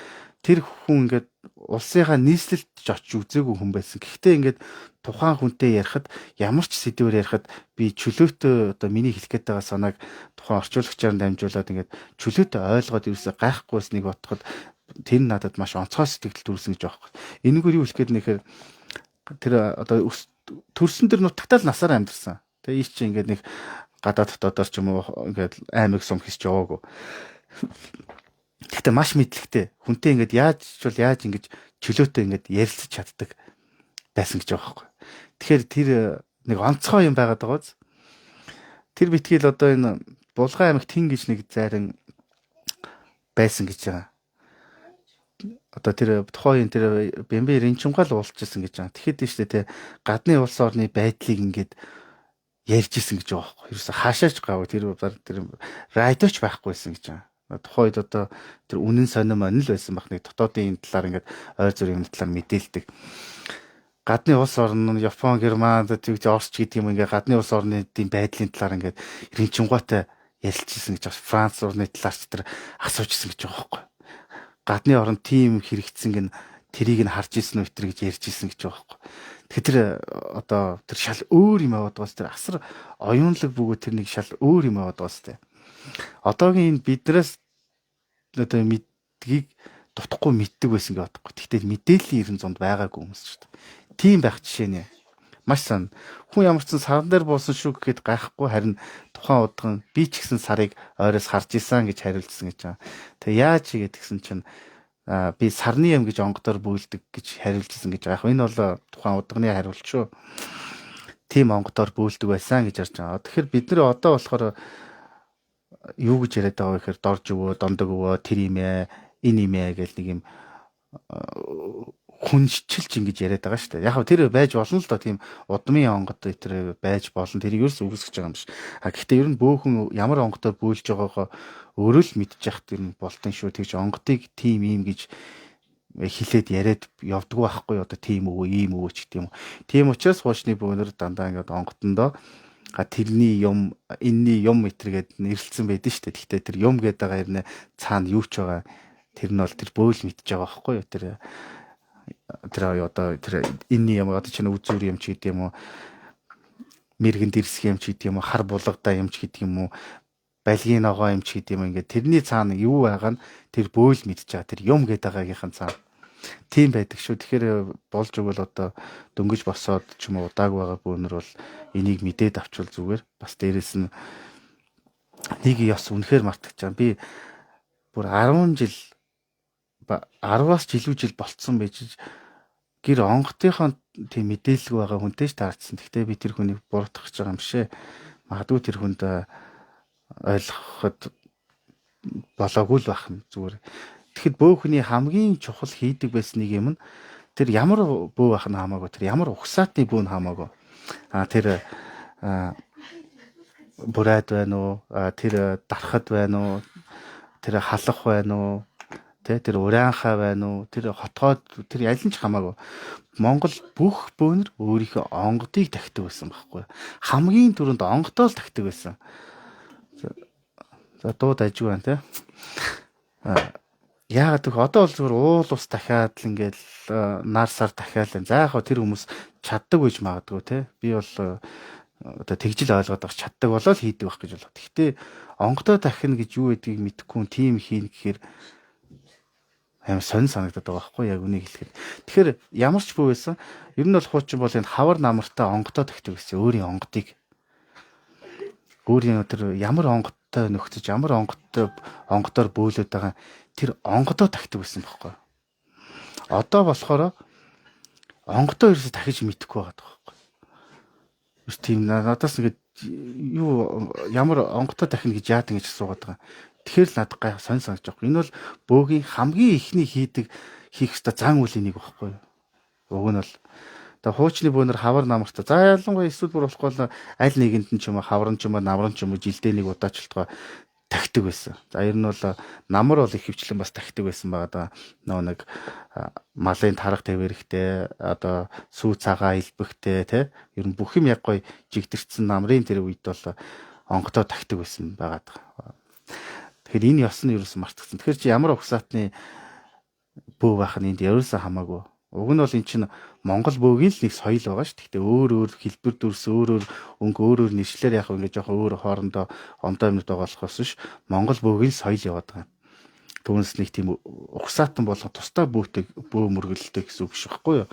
тэр хүн ингээд улсынхаа нийслэлд ч очиж үзээгүй хүн байсан. Гэхдээ ингээд тухайн хүнтэй ярихад ямар ч сэдвээр ярихад би чөлөөтэй одоо миний хэлэх гээд байгаа санааг тухайн орчуулагчаар дамжуулаад ингээд чөлөөтэй ойлгоод ерөөсөй гайхахгүйснийг бодоход тэр надад маш онцгой сэтгэл төрүүлсэн гэж байгаа юм. Энэгээр юу хэлэх гээд нэхэр тэр одоо төрсөн тэр нутагтаа л насаар амьдэрсэн. Тэгээ ий чи ингээд нэг гадаад дотоодор ч юм уу ингээд аймаг сум хийж яваагүй. Гэхдээ маш мэдлэгтэй. Хүнтэй ингээд яаж ингэж чөлөөтэй ингээд ярилцаж чаддаг байсан гэж байгаа байхгүй. Тэгэхээр тэр нэг онцгой юм байгаад байгааз. Тэр битгийл одоо энэ Булган аймагт хин гэж нэг зайран байсан гэж байгаа. Одоо тэр тухайн тэр Бэмбэ Ринчунгал уулзчихсан гэж байгаа. Тэгэхэд нь шүү дээ гадны улс орны байдлыг ингээд ярьж исэн гэж байгаа байхгүй. Ерөөсө хаашаач гав тэр радиоч байхгүйсэн гэж байгаа. Тухайд одоо тэр үнэн сонирм онл байсан бах нэг дотоодын талаар ингээд ойр зүрийн талаар мэдээлдэг. Гадны улс орн нь Япон, Герман, Орос ч гэдэг юм ингээд гадны улс орны байдлын талаар ингээд Ринчунгаатай ярилцсан гэж байна. Франц орны талаар ч тэр асуужсэн гэж байгаа байхгүй. Гадны орн тийм хэрэгцсэн гэн тэрийг нь харж исэн үү гэж ярьж исэн гэж байгаа байхгүй. Тэгэхээр тэр одоо тэр шал өөр юм яваад байгаас тэр асар оюунлаг бөгөөд тэр нэг шал өөр юм яваад байгаас тэ. Одоогийн энэ биднээс одоо мэдгийг дутхгүй мэддэг байсан гэж бодохгүй. Тэгтээ мэдээллийн 90 байгаагүй хүмүүс шүү дээ. Тийм байх жишээ нэ. Маш сан. Хүн ямар ч сан саран дээр буусан шүү гэхэд гайхгүй харин тухайн удаа би ч гэсэн сарыг ойроос харж исэн гэж хариулсан гэж байгаа. Тэгээ яаж хийгээд гисэн чинь би сарны юм гэж онгодоор бөөлдөг гэж хариулжсэн гэж байгаа. Энэ бол тухайн удагны хариулт шүү. Тийм онгодоор бөөлдөг байсан гэж ярьж байгаа. Тэгэхээр бид нэр одоо болохоор юу гэж яриад байгаа вэ гэхээр дорж өвөө, дондог өвөө, тэр юм ээ, энэ юм ээ гэл нэг юм хүнчилж ингэж яриад байгаа шүү дээ. Яг хөө тэр байж болно л доо тийм удмын онгод тэр байж болно. Тэрийг ерөөс үүсгэж байгаа юм биш. Гэхдээ ер нь бөөхөн ямар онгодоор бөөлж байгаагаа өөрөө л мэдчих тэр нь болтон шүү. Тэгж онгодыг тийм ийм гэж хилээд яриад явдггүй байхгүй одоо тийм өвөө, ийм өвөө ч гэдэг юм. Тийм учраас хуучны бөөнөр дандаа ингээд онгодондоо тэрний юм, энэний юм мэтэргээд нэрлэлсэн байдаг шүү дээ. Гэхдээ тэр юм гэдэг байгаа хэрнээ цаана юу ч байгаа. Тэр нь бол тэр бөөл мэдж байгаа байхгүй юу. Тэр одоо тэр энэний юм одоо чинь үзүүр юм ч гэдэг юм уу, мэрэгэн дэрсэх юм ч гэдэг юм уу, хар булгадаа юм ч гэдэг юм уу, балгийн ногоо юм ч гэдэг юм ингээд тэрний цаана юу байгаа нь тэр бөөл мэдж байгаа. Тэр юм гэдэг байгаагийнхан цаана тийм байдаг шүү. Тэгэхээр болж өгвөл одоо дөнгөж босоод ч юм уу удааг байгаа бөөнөр бол энийг мэдээд авчвал зүгээр. Бас дээрэс нь нэг ёс үнэхээр мартагч байгаа. Би бүр 10 жил 10-аас ч илүү жил болцсон байж гэр онготынхон тийм мэдээлэл байгаа хүнтэй ч таарсан. Гэхдээ би тэр хүнийг буруутгах гэж байгаа юм шээ. Магадгүй тэр хүнд ойлгоход болоогүй л байх юм зүгээр. Тэгэхэд бөөхний хамгийн чухал хийдэг байсан нэг юм нь тэр ямар бөө байх нь хамаагүй, тэр ямар угсаатны бөө нь хамаагүй. Тэр бурайд байна уу, тэр дарахад байна уу, тэр халах байна уу, тэр ураанхаа байна уу, тэр хотгоод тэр ялан ч хамаагүй. Монгол бүх бөөнөр өөрийнхөө онгодыг тахидаг байсан байхгүй. Хамгийн түрүүнд онгодоо л тахидаг байсан. За дууд ажиг байна те. Яагаад гэвэл одоо бол зүгээр уул ус дахиад л ингээл нар сар дахиад л. За яг тэр хүмүүс чаддаг байж магадгүй те. Би бол одоо тэгжил ойлгоод байгаа чаддаг болол хийдэг байх гэж болоо. Гэхдээ онгодоо дахина гэж юу гэдгийг мэдэхгүй тийм хийн гэхээр амар сонь санагдаад байгаа байхгүй яг үнийг хэлэхэд. Тэгэхээр ямар ч бүү байсан. Ер нь бол хуучин бол энэ хавар намартаа онгодоо тахдаг гэсэн өөрийн онгодыг. Өөрийн тэр ямар онгодтой нөхцөж ямар онгодоор бөөлөд байгаа тэр онгодоо тахдаг байсан байхгүй. Одоо болохоор онгодоо ерөөсө дахиж мэдэхгүй байгаа байхгүй. Биш тийм надаас ингээд юу ямар онгодоо дахина гэж яадаг гэж асуугаад байгаа. Тэгэхээр л надад гай сонь санаж байгаа. Энэ бол бөөгийн хамгийн ихний хийх ёстой зан үлийн нэг байхгүй юу. Уг нь бол одоо хуучны бөөнөр хавар намартай. За ялангуяа эсвэл бүр болохгүй л аль нэгэнд нь ч юм уу хавран ч юм уу намран ч юм уу жилдээ нэг удаачлалтгаа тахидаг байсан. За ер нь бол намар бол их хвчлэн бас тахидаг байсан байгаа да. Нэг малын тарах тавирэхтэй одоо сүү цагаа илбэхтэй те ер нь бүх юм яг гоё жигдэрсэн намрын тэр үед бол онгодоо тахидаг байсан байгаа да. Тэгэхээр энэ ёс нь ерөөсөн мартагдсан. Тэгэхээр чи ямар угсаатны бөө байх нь энд ерөөсөн хамаагүй. Уг нь бол эн чинь Монгол бөөгийн л нэг соёл байгаа шүү. Гэхдээ өөр хэлбэр дүрс өөр өөр нэршлэр яг ингэ жоохон өөр хоорондоо ондоо юмнууд байгаа болохоос ш Монгол бөөгийн соёл яваад байгаа. Түүнээс нэг тийм угсаатан болгон тусдаа бөө мөргөлтэй гэсэн үг шүү байхгүй юу.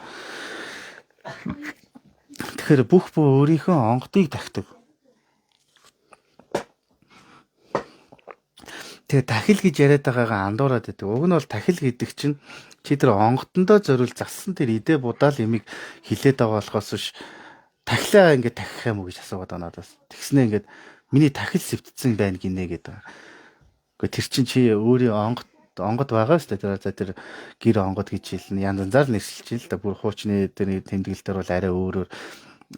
Тэгэхээр бүх бөө өөрийнхөө онгодыг тахдаг. Тэгээ тахил гэж яриад байгаагаа андуураад байдаг. Уг нь бол тахил гэдэг чинь чи тэр онгодондоо зориул зассан тэр идэ будаал ямиг хилээд байгаа болохоос ш тахилаа ингээд тахих юм уу гэж асуугаад байна надаас. Тэгснэ ингээд миний тахил сэвтцсэн байна гинэ гэдэг. Гэхдээ тэр чинь чи өөрийн онгод байгаа шүү дээ. Тэр гэр онгод гэж хэлнэ. Янз янзаар нэрсэлж л да. Бүр хуучны тэр тэмдэглэлээр бол арай өөрөөр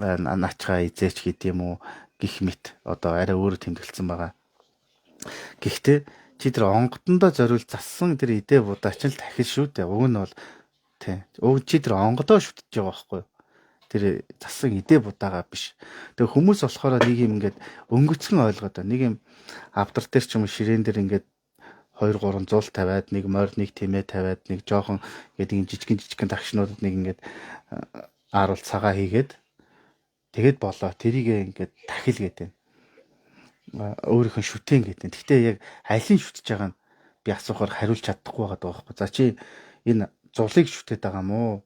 начгаа эзээч гэдэг юм уу гих мэт одоо арай өөрөөр тэмдэглэсэн байгаа. Гэхдээ чи тэр онгодондоо зориул зассан тэр идэ будаа ч л тахил шүү дээ. Уг нь бол тий. Уг чи тэр онгодоо шүтэж байгаа байхгүй юу? Тэр зассан идэ будаагаа биш. Тэгээ хүмүүс болохоор нэг юм ингээд өнгөцгөн ойлгоод байна. Нэг юм авдар дээр ч юм уу ширээн дээр ингээд 2 3 зул тавиад нэг морь нэг тэмээ тавиад нэг жоохон гэдэг ин жижигэн тагшнуудад нэг ингээд ааруул цагаа хийгээд тэгээд болоо тэрийг ингээд тахил гэдэг. Өөрийнх нь шүтэн гэдэг. Гэхдээ яг алийг шүтэж байгаа нь би асуухаар хариулж чадахгүй байгаа байхгүй. За чи энэ зулыг шүтээд байгаа мó?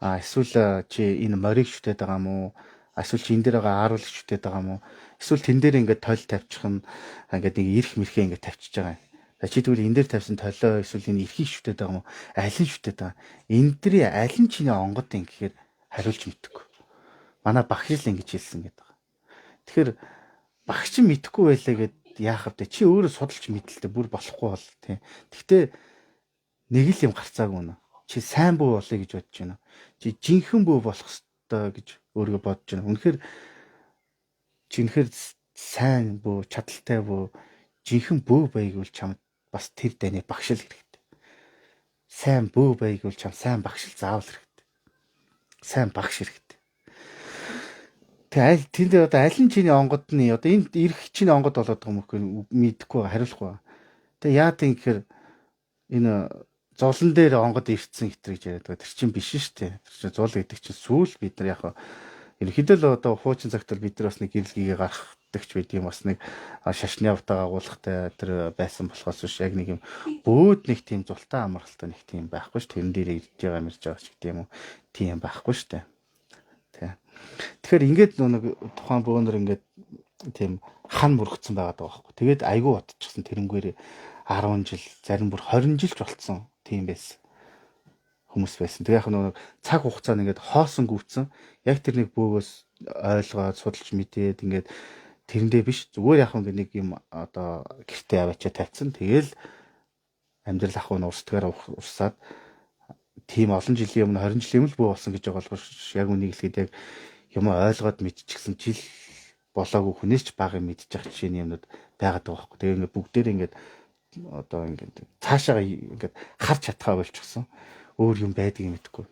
Эсвэл чи энэ морийг шүтээд байгаа мó? Эсвэл чи энэ дээр байгаа ааруулыг шүтээд байгаа мó? Эсвэл тэн дээр ингээд тойл тавьчих нь ингээд нэг ирэх мэрхээ ингээд тавьчихж байгаа юм. За чи тэгвэл энэ дээр тавьсан толио эсвэл энэ эрхийг шүтээд байгаа мó? Алийг шүтээд байгаа. Энэ дэрийн аль нь чиний онгод юм гэхээр хариулж мэдэхгүй. Манай багш л ингэж хэлсэн гэдэг. Тэгэхээр багш чинь мэдэхгүй байлаа гэд яах вэ? Чи өөрөө судалж мэдлээ бүр болохгүй бол тийм. Гэхдээ нэг л юм гарцаагүй нэ. Чи сайн бүү болъё гэж бодож байна. Чи жинхэнэ бүү болох ёстой гэж өөрийгөө бодож байна. Үнэхээр сайн бүү, чадaltaй бүү, жинхэнэ бүү байгуул чамд бас тэр дэний багшил хэрэгтэй. Сайн бүү байгуул чам сайн багшил заавал хэрэгтэй. Сайн багш хэрэгтэй. Тэгээ тэнд одоо аль нь чиний онгод нь одоо энд ирэх чиний онгод болоод байгаа юм уу мэдэхгүй хариулахгүй. Тэгээ яа тийм гэхээр энэ зулан дээр онгод ирсэн хэтэр гэж яриад байгаа. Тэр чинь биш шүү дээ. Тэр чинь зул гэдэг чинь сүүл бид нар яг ерөнхийдөө л одоо хуучин цагт бид нар бас нэг гэрэлгийгээ гаргахдаг ч байдаг юм бас нэг шашны явтаа агуулгатай тэр байсан болохоос биш яг нэг юм бөөд нэг тийм зултаа амралтай нэг тийм байхгүй шүү. Тэрэн дээр ирж байгаа мэрж байгаа ч гэдэг юм уу. Тийм байхгүй шүү дээ. Тэгэхээр ингээд нэг тухайн бөөнөр ингээд тийм хан мөрөгцсөн байгаа байхгүй. Тэгээд айгүй бодчихсон тэрнгээр 10 жил, зарим бүр 20 жилч болцсон тийм байсан. Хүмүүс байсан. Тэгээ яг нэг цаг хугацаанд ингээд хоосон гүвцэн яг тэр нэг бөөгөөс ойлгоод судалж мэдээд ингээд тэрэндээ биш зүгээр яг нэг юм одоо гэртээ аваачаа тавьсан. Тэгээл амьдрал ах нь урсдгаар урсаад тийм олон жилийн өмнө 20 жилийн өмнө бөө болсон гэж байгаа бол яг үнийг хэлгээд яг юм ойлгоод мэдчихсэн жил болоогүй хүнээс ч бага мэдчих жишээний юмнууд байгаад байгаа байхгүй. Тэгээ ингээд бүгдээр ингээд одоо ингээд цаашаа ингээд харж чадхаа болчихсон. Өөр юм байдгийг мэдэхгүй.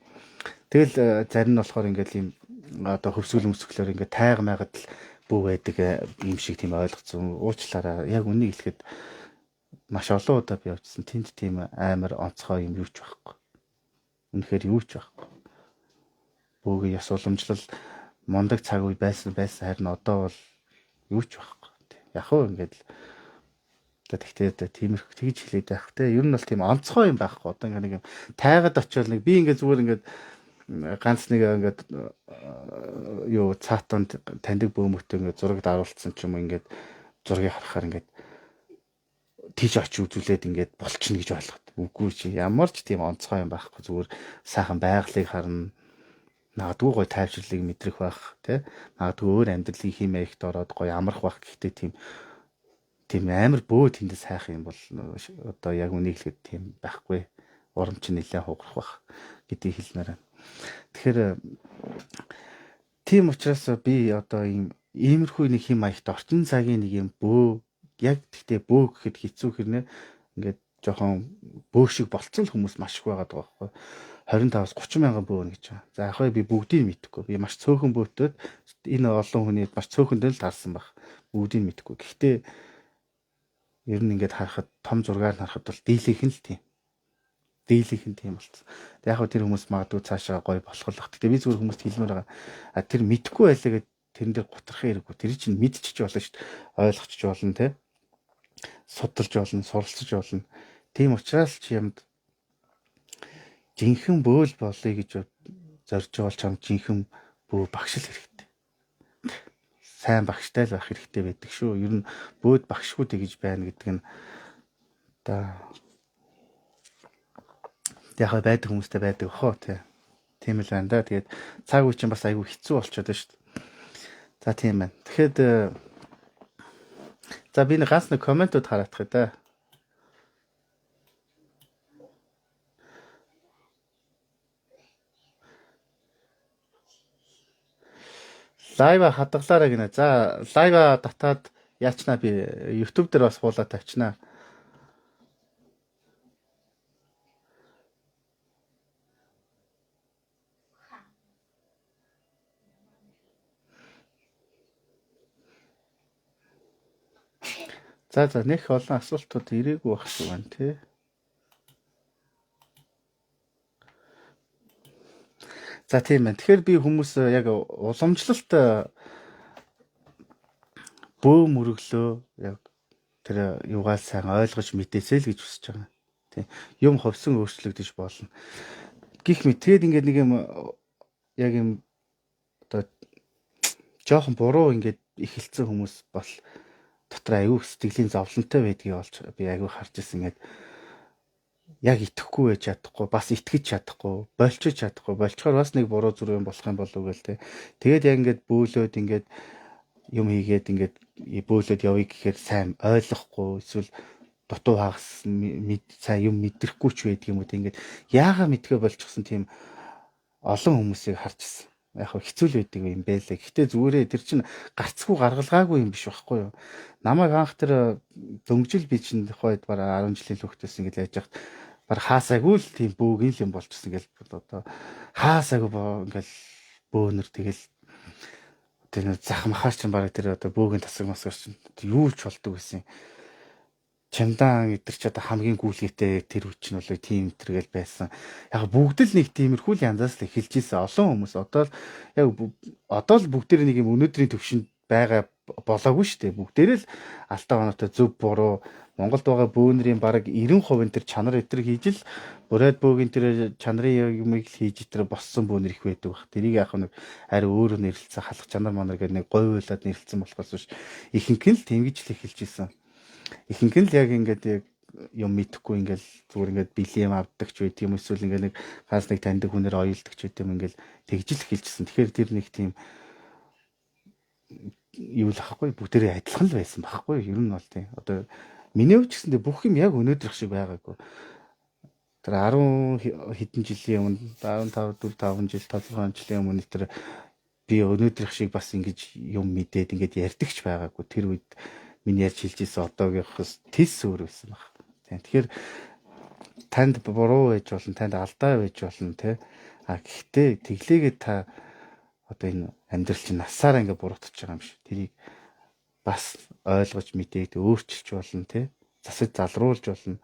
Тэгэл зарим нь болохоор ингээд юм одоо хөвсгөл өмсгөлөөр ингээд тайга майгад л бүү байдаг юм шиг тийм ойлгоцсон. Уучлаарай. Яг үнийг хэлэхэд маш олон удаа би явчихсан. Тэнд тийм амар онцгой юм юу ч байхгүй. Үнэхээр юу ч байхгүй. Бөөгийн яс уламжлал мундаг цаг үе байсан харин одоо бол юу ч байхгүй. Яг хөө ингээд л тэгтээ тиймэрхүү тэгж хэлээд байх те. Ер нь бол тийм онцгой юм байхгүй. Одоо ингээд нэг юм тайгад очивол нэг би ингээд зүгээр ингээд ганц нэг ингээд юу цаатан таньдаг бөөмөгтэй ингээд зураг даруулсан ч юм уу ингээд зургийг харахаар ингээд тийж очиж үзүүлээд ингээд болчихно гэж ойлгоод. Үгүй чи ямар ч тийм онцгой юм байхгүй. Зүгээр сайхан байгалыг харна. Магадгүй гой тайвширлыг мэдрэх байх тий. Магадгүй өөр амьдралын хим маягт ороод гой амрах байх. Гэхдээ тийм амар бөө тэндээ сайхан юм бол одоо яг үнийг хэлэхэд тийм байхгүй. Урамч нэлээд хугарах байх гэдгийг хэлмээр байна. Тэгэхээр тийм учраас би одоо иймэрхүү нэг хим маягт орчин цагийн нэг юм бөө яг тэгтээ бөө гэхэд хэцүү хэрнээ ингээд жоохон бөө шиг болцсон л хүмүүс маш их байгаа байхгүй. 25-аас 30 мянган бөөнө гэж байна. За яг би бүгдийг мэдэхгүй. Би маш цөөхөн бөөтөд энэ олон хүний маш цөөхөндөө л таарсан баг. Бүгдийг мэдэхгүй. Гэхдээ ер нь ингээд харахад том зургаар харахад бол дийлийнх нь л тийм. Дийлийнх нь тийм болцсон. Яг тэр хүмүүс магадгүй цаашаа гоё болох л бах. Гэхдээ би зүгээр хүмүүст хэлмээр байгаа. Тэр мэдэхгүй байлаа гэд тэрэн дээр гутрах хэрэггүй. Тэр чинь мэдчих болно шүү дээ. Ойлгочих болно те. Судалж болно, суралцж болно. Тийм учраас ч юмд жинхэнэ бөөл болъё гэж зорж байгаа ч юм жинхэнэ бөө багшил хэрэгтэй. Сайн багштай л байх хэрэгтэй байдаг шүү. Ер нь бөөд багшгүй тэгж байна гэдэг нь одоо яг байдаг хүмүүстэй байдаг хоо тийм л байна да. Тэгээд цаг үе чинь бас айгүй хэцүү болчиход байна шүү дээ. За тийм байна. Тэгэхэд за би нэг ганц нэг комментууд хараадах да. Лайва хадгалаарай гинэ. За лайва татаад яачнаа би YouTube дээр бас хуулаад тавьчнаа. За нэх олон асуултууд ирээгүй байх шиг байна тий. За тийм байна. Тэгэхээр би хүмүүс яг уламжлалт бөө мөрөглөө яг тэр юугаар сайн ойлгож мэдээсэй л гэж хүсэж байгаа. Тийм. Юм ховсон өөрчлөгдөж болно. Гэх мэт тэгээд ингээд нэг юм яг юм одоо жоохон буруу ингээд эхэлсэн хүмүүс бол дотор аюу сэтгэлийн зовлонтой байдгийг олж би аюу харж ирсэн. Ингээд яг итгэхгүй байж чадахгүй, бас итгэж чадахгүй, болчих чадахгүй, болчоор бас нэг буруу зүрх юм болох юм болов уу гээл те. Тэгээд яг ингээд бөөлөөд ингээд юм хийгээд ингээд бөөлөөд явъя гэхээр сайн ойлгохгүй эсвэл дутуу хагас сайн юм мэдрэхгүй ч байдаг юм уу те. Ингээд яагаа мэдхээ болчихсон тийм олон хүмүүсийг харж ирсэн. Яг хэцүү л байдаг юм байлаа. Гэхдээ зүгээрээ тэр чинь гарцгүй гаргалгаагүй юм биш байхгүй юу? Намайг анх тэр дөнгөжил би чинь тухайд бараг 10 жилийн хүүхдээс ингэж яаж яхад бараг хаасаагүй л тийм бөөгийн л юм болчихсон гэл одоо хаасаагүй ингээл бөөнөр тэгэл тэр захмахаар чинь бараг тэр одоо бөөгийн тасаг масгаар чинь юу ч болдог гэсэн. Чамдан идэр ч одоо хамгийн гүйлгээтэй тэр үуч нь болоо тийм тэргээл байсан. Яг бүгд л нэг тиймэрхүү л янзаас л эхэлж ийсэн. Олон хүмүүс одоо л яг одоо л бүгдээр нэг юм өнөөдрийн төвшөнд байгаа болоогүй шүү дээ. Бүгдээр л алтаа оноотой зөв буруу Монголд байгаа бөөнрийн бараг 90% тэр чанар өтер хийж л бурайд бөөгийн тэр чанарын юмыг хийж тэр боссон бөөнөр их байдаг баг. Тэрийг яг нэг ари өөр нэрлэлцэн халах чанар манар гэдэг нэг говьуулаад нэрлэлцэн болохоос биш. Ихэнх нь л тэнгиж л эхэлж ийсэн. Ихэнх нь л яг ингээд яг юм мэдхгүй ингээл зүгээр ингээд билем авдаг ч байд юм эсвэл ингээд нэг хаас нэг таньдаг хүнээр оёлдог ч байд юм ингээл тэгжил хэлжсэн. Тэгэхээр тэр нэг тийм юу л ахгүй бүгдээрээ адилхан л байсан байхгүй юу? Ер нь бол тийм. Одоо миний хувьд ч гэсэндээ бүх юм яг өнөөдрөх шиг байгаагүй. Тэр 10 хэдэн жилийн өмнө 15 4 5 жил 7 жилийн өмнө тэр би өнөөдрөх шиг бас ингэж юм мэдээд ингээд ярьдагч байгаагүй. Тэр үед миний ярьж хэлж ийсэн одоогийнхоос тис өөр байсан баг. Тэгэхээр танд буруу байж болно, танд алдаа байж болно те. Гэхдээ тэглээгээ та одоо энэ амьдрал чинь насаараа ингээ буруутгаж байгаа юм шиг. Тэрийг бас ойлгож мэдээд өөрчилж болно те. Засаж залруулж болно.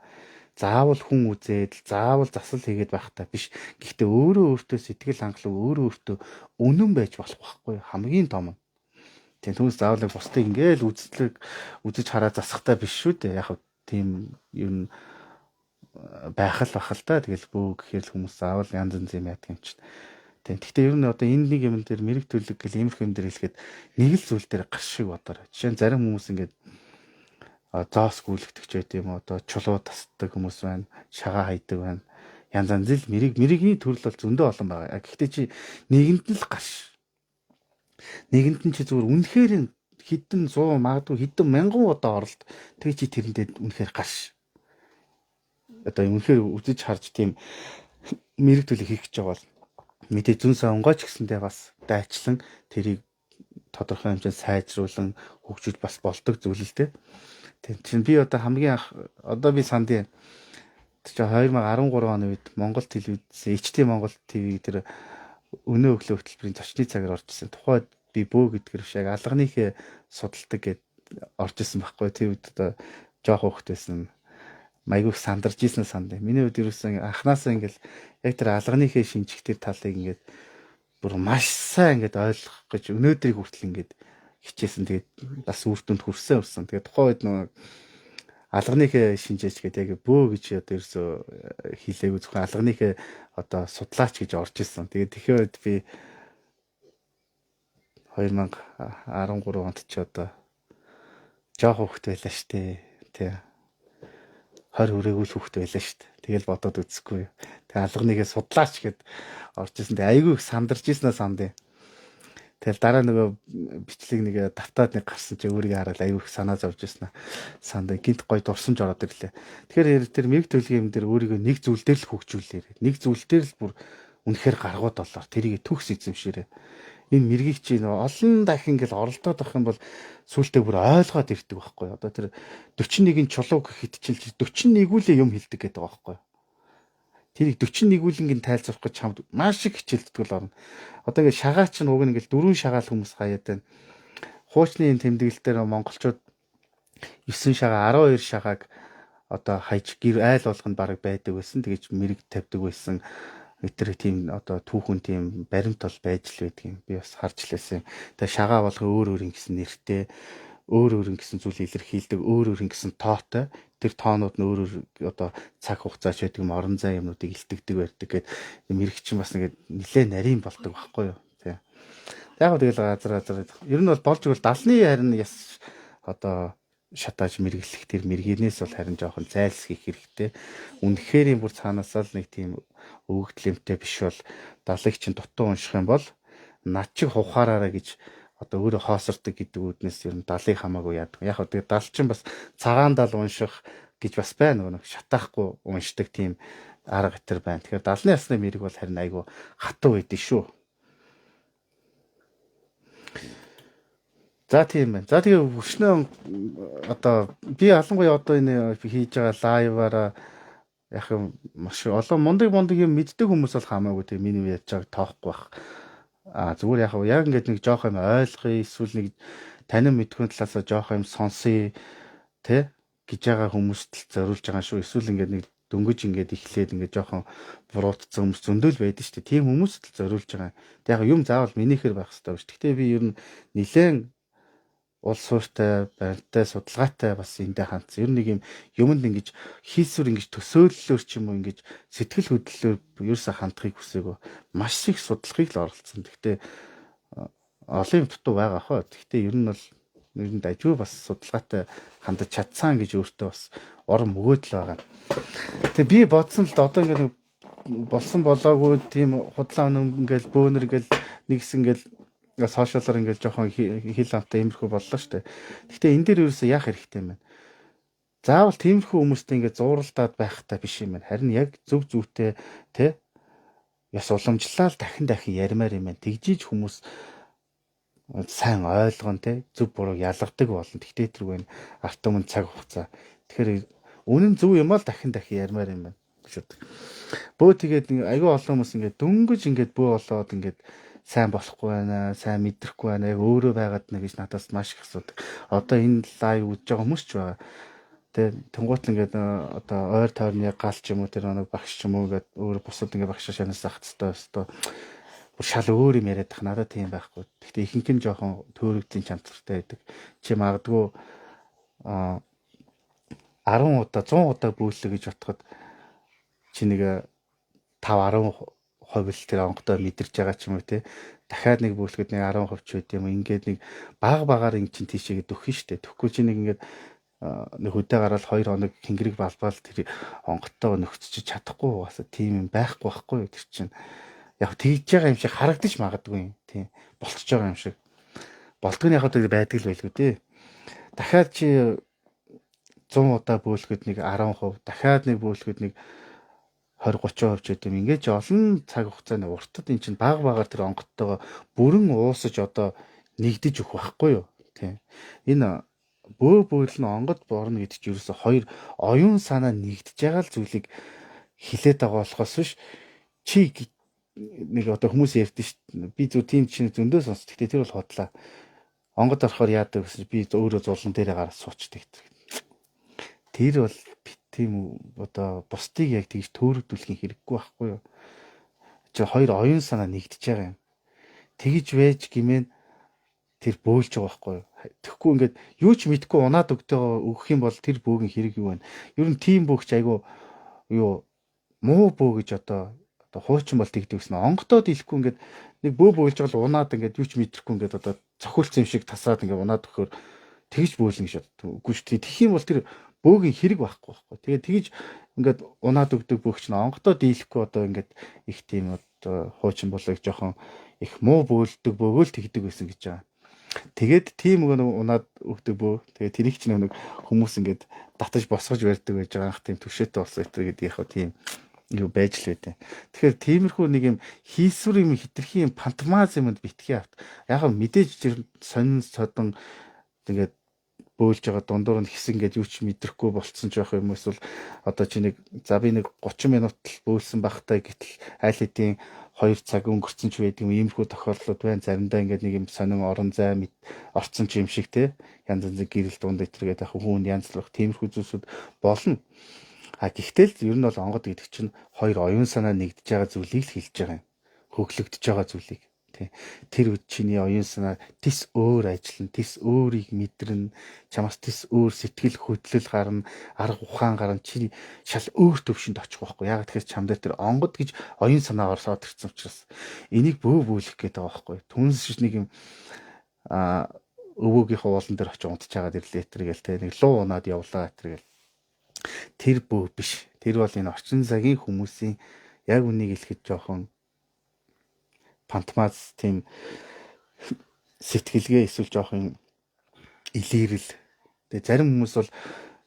Заавал хүн үзээд, заавал засал хийгээд байх та биш. Гэхдээ өөртөө сэтгэл хангалуун өөртөө үнэн байж болох байхгүй хамгийн том нь. Түүнээс заавал бусдыг ингээл үзэж хараа засахтай биш шүү дээ. Яг тийм юм байх л та. Тэгэл бөө гэхээр л хүмүүс заавал янз янз юм яадаг юм чинь. Гэхдээ ер нь одоо энэ нэг юм дээр мэрэг төлөв гэл иймэрхүү юм дээр хэлэхэд нэг л зүйл дээр гарч шиг бодоорой. Жишээ нь зарим хүмүүс ингээд зоос гүйлгдэг ч байт юм одоо чулуу тасдаг хүмүүс байна, шагаа хайдаг байна. Янз янз л мэрэгний төрөл бол зөндөө олон байгаа. Гэхдээ чи нэгэнд нь л гарч нэгэнд нь чи зүгээр үнэхээр хэдэн 100 магадгүй хэдэн мянган удаа оролт тэг чи тэрэндээ үнэхээр гарш. Одоо үнэхээр үзэж харж тийм мэрэг төлөв хийх гэж байгаа бол мэдээ зүн сонгооч гэсэндээ бас дайчлан тэрийг тодорхой хэмжээнд сайжруулан хөгжүүл бас болдог зүйл л дээ. Тийм чинь би одоо хамгийн анх одоо би санд тийм 2013 оны үед Монгол телевиз HT Монгол ТV тэр өнөө өглөө хөтөлбөрийн зочны цагаар орж ирсэн. Тухайд би бөө гэдгэр биш яг алганыг судалдаг гэд орж ирсэн байхгүй. Тэр үед одоо жоох хөөхт байсан. Майгүйх сандарч ирсэн санд. Миний үед ерөөсөн анханасаа ингээл яг тэр алганыг шинжих тэр талыг ингээд бүр маш сайн ингээд ойлгох гэж өнөөдрийг хүртэл ингээд хичээсэн. Тэгээд бас үр дүнд хүрсэн. Тэгээд тухайн үед нөгөө алганыг шинжээч гэдэг яг бөө гэж одоо ерөөсөө хэлээгүй зөвхөн алганыг одоо судлаач гэж орж ирсэн. Тэгээд тэгэхээр үед би 2013 онд ч одоо жоох хөвгт байлаа штэ. Тэ 20 хүрээгүй л хөвгт байлаа штэ. Тэгэл бодоод үзэхгүй. Тэгээ алганыг судлаач гэд орж ирсэн. Тэгээ айгүй их сандарч ирсэн санд. Тэгэл дараа нөгөө бичлэг нэг давтаад нэг гарсан чи өөрийгөө хараад айгүй их санаа зовж ирсэн. Санд гинт гой дурсамж ороод ирлээ. Тэгэхээр тэр мэг төлгийн юм дээр өөрийгөө нэг зүйл дээр л хөгжүүлээрээ. Нэг зүйл дээр л бүр үнэхээр гаргууд болоор тэрийг төгс эзэмшээрээ. Энэ мэргийг чи олон дахин ингээл оролдоод авах юм бол сүултээ бүр ойлгоод ирдэг байхгүй. Одоо тэр 41-ийн чулууг хитчилж 41-үүлээ юм хэлдэг гэдэг байгаа байхгүй. Тэрийг 41-үүлэнгийн тайлзуулах гэж чамд маш их хичээлдэг л орно. Одоо ингээд шагаа чинь уг нь ингээд 4 шагаал хүмүүс хаяад байна. Хуучны тэмдэглэлээр монголчууд 9 шагаа 12 шагааг одоо хаяж гэр айл болгонд баг байдаг байсан. Тэгэж мэрэг тавьдаг байсан. Өтөр тийм одоо түүхэн тийм баримт бол байж л байдаг юм. Би бас харж лээсэн. Тэгээ шагаа болгоо өөр ингэсэн нэртэй, өөр ингэсэн зүйл илэрхийлдэг, өөр ингэсэн тоотой. Тэр тоонууд нь өөр одоо цаг хугацаач байдаг юм, орон зай юмнуудыг илтгэдэг байдаг гэд мэрэгчин бас ингээд нэлээ нарийн болдог байхгүй юу. Тий. Яг тэгэл газар ер нь бол болж игэл далны харин яс одоо шатааж мэргэлэх тэр мэргийнээс бол харин жоохон зайлсхийх хэрэгтэй. Үнэхээр бүр цаанаасаа л нэг тийм өвөгдлэмтэй биш бол далыг чинь дутуу унших юм бол над чиг ухаараараа гэж одоо өөрөө хоосордог гэдэг үүднээс ер нь далыг хамаагүй яадаг. Яг хөө тэгээ дал чинь бас цагаан дал унших гэж бас байна. Нөгөө шатаахгүй уншдаг тийм арга хэтэр байна. Тэгэхээр далны ясны мэрэг бол харин айгүй хатуу байдэн шүү. За тийм байна. За тэгээ өчнөө одоо би ялангуяа одоо энэ хийж байгаа лайваараа яг маш олон мундаг юм мэддэг хүмүүс бол хамаагүй тэгээ миний ярьж байгааг тоохгүй байх. Зүгээр яг ингээд нэг жоох юм ойлгоё, эсвэл нэг танин мэдхүйн талаас жоох юм сонсъё тэ гэж байгаа хүмүүст л зориулж байгаа шүү. Эсвэл ингээд нэг дөнгөж ингээд эхлээд ингээд жоохон буруутцсан хүмүүс зөндөл байдаг шүү дээ. Тийм хүмүүст л зориулж байгаа. Тэг яг юм заавал минийхэр байх хэрэгтэй биш. Гэхдээ би ер нь нилээн уул суурьтай, баримттай, судалгаатай бас эндээ хандсан. Ер нь нэг юмд ингэж хийсвэр ингэж төсөөллөөр ч юм уу ингэж сэтгэл хөдлөлөөр ерөөсө хандахыг хүсээгөө маш их судалгыг л оролцсон. Гэхдээ олон юм дутуу байгаа хоо. Гэхдээ ер нь бол нэрэнд ажгүй бас судалгаатай хандаж чадсан гэж өөртөө бас орон өгөөд л байгаа. Тэгээ би бодсон л одоо ингэ болсон болоогүй тийм худлаа өнөм ингээл бөөнөр ингээл нэгс ингээл сошиалаар ингээл жоохон хил амтай иймэрхүү боллоо штэ. Гэхдээ энэ дээр ерөөсөө яах хэрэгтэй юм бэ? Заавал тиймэрхүү хүмүүстэй ингээд зууралдаад байхтай биш юм байна. Харин яг зөв зүйтэй тэ яс уламжлал дахин ярмаар юм байна. Тэгжиж хүмүүс сайн ойлгон тэ зөв буруу ялгадаг болно. Тэгтээ тэргүй нь арт өмнө цаг хугацаа. Тэгэхээр үнэн зөв юм аа л дахин ярмаар юм байна. Бөө тэгээд айгүй олон хүмүүс ингээд дөнгөж ингээд бөө болоод ингээд сайн болохгүй байна, сайн мэдрэхгүй байна, яг өөрөө байгаад нэ гэж надаас маш их асуудаг. Одоо энэ лайв үзэж байгаа хүмүүс ч байгаа. Тэгээ тэнгуут ингээд одоо ойр тойрны гал ч юм уу тэр нэг багш ч юм уу ингээд өөр бусад ингээд багшаа шанаас ахцтай өстой. Бүр шал өөр юм яриад тах надад тийм байхгүй. Гэхдээ ихэнх нь жоохон төөрөгдлийн чанартай байдаг. Чи магадгүй 10 удаа 100 удаа бүүлээ гэж бодоход чи нэг 5-10% л тэр онгодоо мэдэрч байгаа ч юм уу те дахиад нэг бүлгэд нэг 10% ч үт юм ингээд нэг багаар ин чин тийшээгээ дөхөн штэ төхгүй чи нэг ингээд нэг хөдөө гараад 2 хоног хингэрэг балбаал тэр онгодтойгоо нөхцөж чадахгүй бас тийм юм байхгүй тэр чинь яг тэгж байгаа юм шиг харагдаж магадгүй юм тийм болчихж байгаа юм шиг болдгоны яг тэр байдаг л байлгүй дээ дахиад чи 100 удаа бөөлөхөд нэг 10%, дахиад нэг бөөлөхөд нэг 20-30% ч гэдэм ингэж олон цаг хугацааны уртад эн чинь багаар тэр онгодтойгоо бүрэн уусаж одоо нэгдэж өгөх байхгүй юу тийм энэ бөөлн онгод борно гэдэг чинь ерөөсө хоёр оюун санаа нэгдэж байгаа л зүйлийг хилээд байгаа болохоос биш чи нэг одоо хүмүүс ярьдэн шүү би зөв тийм чинь зөндөө сонс. Гэхдээ тэр бол хотлаа. Онгод орохоор яадаг гэсэн би өөрөө зулган дээрээ гараад суучдаг. Тэр бол тийм одоо бусдыг яг тэгж төөрөгдүүлэх хэрэггүй байхгүй юу? Чи хоёр оюун санаа нэгдэж байгаа юм. Тэгж вэж гимэн тэр бөөлж байгаа байхгүй юу? Тэгэхгүй ингээд юу ч мэдгүй унаад өгөх юм бол тэр бөөгийн хэрэг юу вэ? Ер нь тийм бөөгч айгу юу муу бөө гэж одоо хуучин бол тэгдэг гэсэн. Онгодод ихгүй ингээд нэг бөө бөөлж байгаа унаад ингээд юу ч мэдрэхгүй ингээд одоо цохиулсан юм шиг тасаад ингээд унаад өгөхөөр тэгж бөөлнө гэж боддог. Үгүй шүү. Тэгэх юм бол тэр бөөгийн хэрэг байхгүй байхгүй. Тэгээд тэгж ингээд унаад өгдөг бөөгч нь онгодод ихгүй одоо ингээд их тийм одоо хуучин болыг жоохон их муу бөөлдөг бөөгөл тэгдэг байсан гэж байгаа. Тэгээд тийм нэг унаад өгдөг бөө. Тэгээд тэрийг ч нэг хүмүүс ингээд татаж босгож барьдаг байж байгаа ах тийм төвшөөтэй болсон гэдэг яг тийм юу байж л байдэ. Тэгэхээр тиймэрхүү нэг юм хийсвэр юм хитрхи юм фантомаз юмд битгий авт. Яг мэдээж сонин содон тэгээд бөөлж байгаа дундуур нь хэсэг ингээд юу ч мэдрэхгүй болцсон ч байх юм эсвэл одоо чи нэг за би нэг 30 минут л бөөлсөн багтаа гэтэл айл хэдийн 2 цаг өнгөрцөн ч байдаг юм иймэрхүү тохиолдлууд байна. Заримдаа ингээд нэг юм сонин орон зай орцсон ч юм шиг те янз янзын гэрэл дунд итэргээд яг хүүнд янзлах тиймэрхүү зүйлсүүд болно. Гэхдээ л ер нь бол онгод гэдэг чинь хоёр оюун санаа нэгдэж байгаа зүйлийг л хэлж байгаа юм. Хөглөгдөж байгаа зүйлийг. Тэр үед чиний оюун санаа тис өөр ажиллана, тис өөрийг мэдрэн, чамаас тис өөр сэтгэл хөдлөл гарна, арга ухаан гарна, чи шал өөр төвшөнд очих байхгүй. Яг тэгэхээр чамдаа тэр онгод гэж оюун санаагаар соод ирсэн учраас энийг бөөлөх гээд байгаа байхгүй. Түнс шиг нэг юм өвөөгийнхөө уулан дээр очиж унтж байгаа дэрлээ тэргээл те нэг луу унаад явлаа тэргээл тэр бөө биш. Тэр бол энэ орчин цагийн хүмүүсийн яг үнийг хэлэхэд жоохон фантомаз тийм сэтгэлгээ эсвэл жоохон илэрэл. Тэгээ зарим хүмүүс бол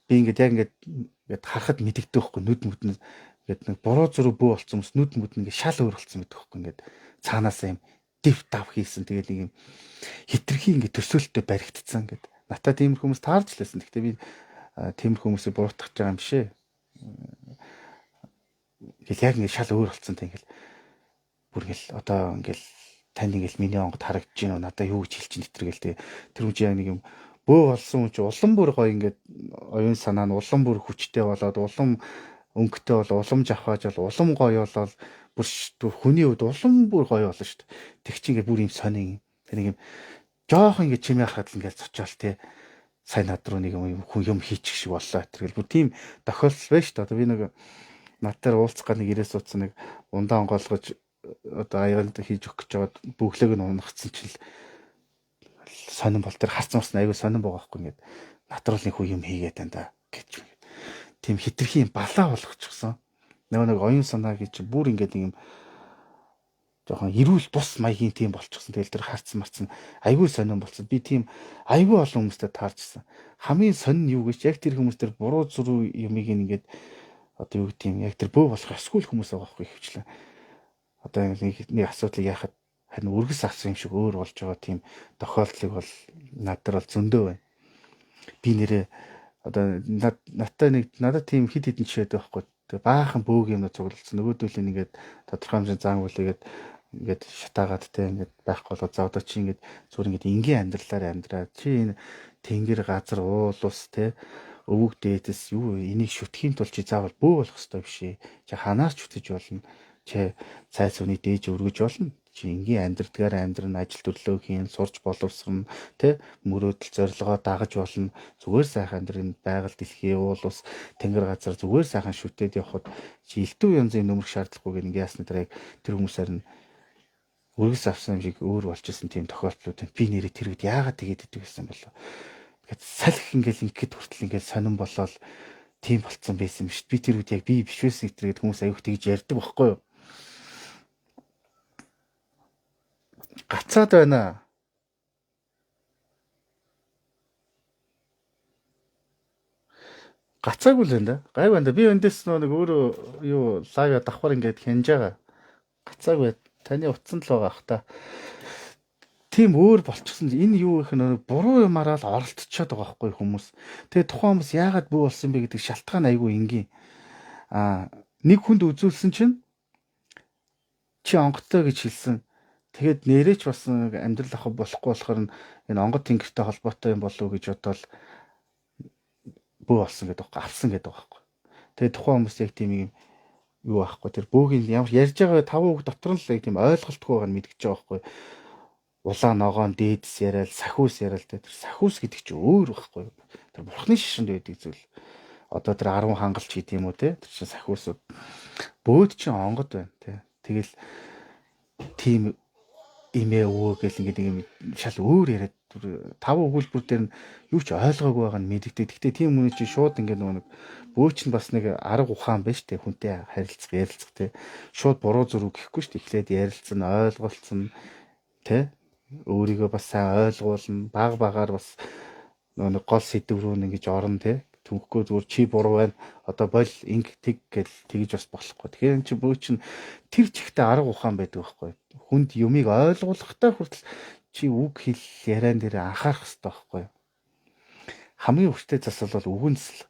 би ингээд яг ингээд харахад мэдэгдэх байхгүй нүд мүдэн ингээд нэг буруу зураг бөө болсон хүмүүс нүд мүдэн ингээд шал өөр болсон гэдэг байхгүй ингээд цаанаасаа юм див дав хийсэн. Тэгээд нэг юм хитрхи ингээд төсөөлтөд баригдсан ингээд натаа тийм хүмүүс таарч лээсэн. Гэхдээ би тийм хүмүүсийг буруутгах гэж байгаа юм биш ээ. Ингээд яг ингээд шал өөр болсон тийм ингээд бүр ингээл одоо ингээл танд ингээл миний онгод харагдаж байна уу надаа юу гэж хэлж нэтэргээл тэр хүн яг нэг юм бөө болсон хүн чи улам бүр гоё ингээд оюун санаа нь улам бүр хүчтэй болоод улам өнгөтэй бол уламж авахаж бол улам гоё болоод бүр хүний хувьд улам бүр гоё болно шүү дээ. Тэг чи ингээд бүр юм сонин тэр нэг юм жоох ингээд чимээ хахад л ингээд цочоол те сайн над руу нэг хүн юм хийчих шиг боллоо тэргээл бүр тийм тохиолдол байна шүү дээ. Одоо би нэг надаар уулзах нэг ирээс утсан нэг ундаа онгоолгож одоо аяанд хийж өгөх гэж байгаад бүглээг нь унагцсан чил сонин бол тэр харцсан бас айгүй сонин байгаа байхгүй ингээд натурал нэг хүү юм хийгээд байна да гэж тийм хитрхи юм балаа болгочихсон. Нэг оюун санаа гэж бүр ингээд нэг юм жоохон эрүүл бус маягийн тийм болчихсон. Тэгэл тэр харцсан марцсан айгүй сонин болсон. Би тийм айгүй олон хүмүүстэй таарчсан. Хамгийн сонин юу гэж яг тэр хүмүүс тэр буруу зуруу юмыг ингээд одоо юу гэдэм яг тэр бөө болох эсгүй хүмүүс байгаа байхгүй хвчлээ. Одоо нэг асуудлыг яхад харин үргэс авсан юм шиг өөр болж байгаа тийм тохиолдлыг бол надад бол зөндөө байна. Би нэрээ одоо надад тийм хид хідэн жишээд байхгүй. Тэгээ баахан бөөг юм цуглалцсан. Нөгөөдөл ингээд тодорхой хэмжээний зан үйлгээд ингээд шатаагаад те ингээд байхгүй болоо за одоо чи ингээд зүгээр ингээд энгийн амьдралаар амьдраад чи энэ тэнгэр газар уул ус те өвөг дээдэс юу энийг шүтгэхийн тулд чи заавал бөө болох хэрэгтэй биш ээ. Чи ханаас шүтэж болно. Чи цай цууны дээж өргөж болно. Чи энгийн амьдрдгаар амьдрын ажил төрлөө хийн сурч боловсрон тэ мөрөөдөл зорилгоо дагаж болно. Зүгээр сайхан амьдрын байгаль дэлхий уул ус тэнгэр газар зүгээр сайхан шүтээд явхад чи элдв янзын нөмрөх шаардлагагүй гэнгээ ясна тэр яг тэр хүмүүсээр нь өргөс авсан юм шиг өөр болчихсон тийм тохиолдлууд. Би нэрээ тэр үед яагаад тэгээд идэв гэсэн болов. Ингээд салхи ингээл ингээд хүртэл ингээд сонирн болоод тийм болцсон байсан юм шүү. Би тэр үед яг би биш байсан гэдэг хүмүүс аюух тэгж ярьдаг байхгүй юу? Гацаад байна. Гацаагүй л энэ. Гай байна. Би эндээс нэг өөрөө юу лайв давхар ингээд хянаж байгаа. Гацаагүй таны утсан л байгаа ах та. Тийм өөр болчихсон. Энэ юу их нэг буруу юмараа л оролцоод байгаа байхгүй хүмүүс. Тэгээ тухайн хүмүүс яагаад бүү болсон бэ гэдэг шалтгаан айгүй энгийн. Нэг хүнд үзүүлсэн чинь чи онготой гэж хэлсэн. Тэгээд нэрээч бас нэг амьдрал авах болохгүй болохоор энэ онгод тэнгэртэй холбоотой юм болов уу гэж бодоод бөө болсон гэдэг байхгүй авсан гэдэг байхгүй. Тэгээд тухайн хүмүүс яг тийм юм юу байхгүй тэр бөөгийн ямар ярьж байгаа 5 үг дотор нь л яг тийм ойлголтгүй байгааг мэдгэж байгаа байхгүй. Улаан ногоон дээдс яриад сахиус яриад тэр сахиус гэдэг чинь өөр байхгүй. Тэр бурхны шишинд байдаг зүйл. Одоо тэр 10 хангалч гэдэг юм уу те тэр чинь сахиусууд бөөд чинь онгод байна те. Тэгэл тийм имээ өвөө гэл ингээд нэг юм шал өөр яриад 5 өгүүлбэр дээр нь юу ч ойлгоогүй байгаа нь мэдэгдээ. Гэхдээ тийм хүн чинь шууд ингээд нэг бөөч нь бас нэг арга ухаан байна штэ хүнтэй харилцах ярилцах те. Шууд буруу зураг гэхгүй штэ эхлээд ярилцсан ойлголцсон те. Өөрийгөө бас сайн ойлгуулна баг багаар бас нэг гол сэдв рүү ингэж орно те. Түнхгүй зүгээр чи буруу байна. Одоо бол инг тэг гэл тэгж бас болохгүй. Тэгэхээр эн чинь бөөч нь тэр чигтээ арга ухаан байдаг байхгүй. Хүнд юмыг ойлгуулахтай хүртэл чи үг хэл яриан дээр анхаарах хэрэгтэй байхгүй. Хамгийн хүчтэй засал бол үгэнсэл.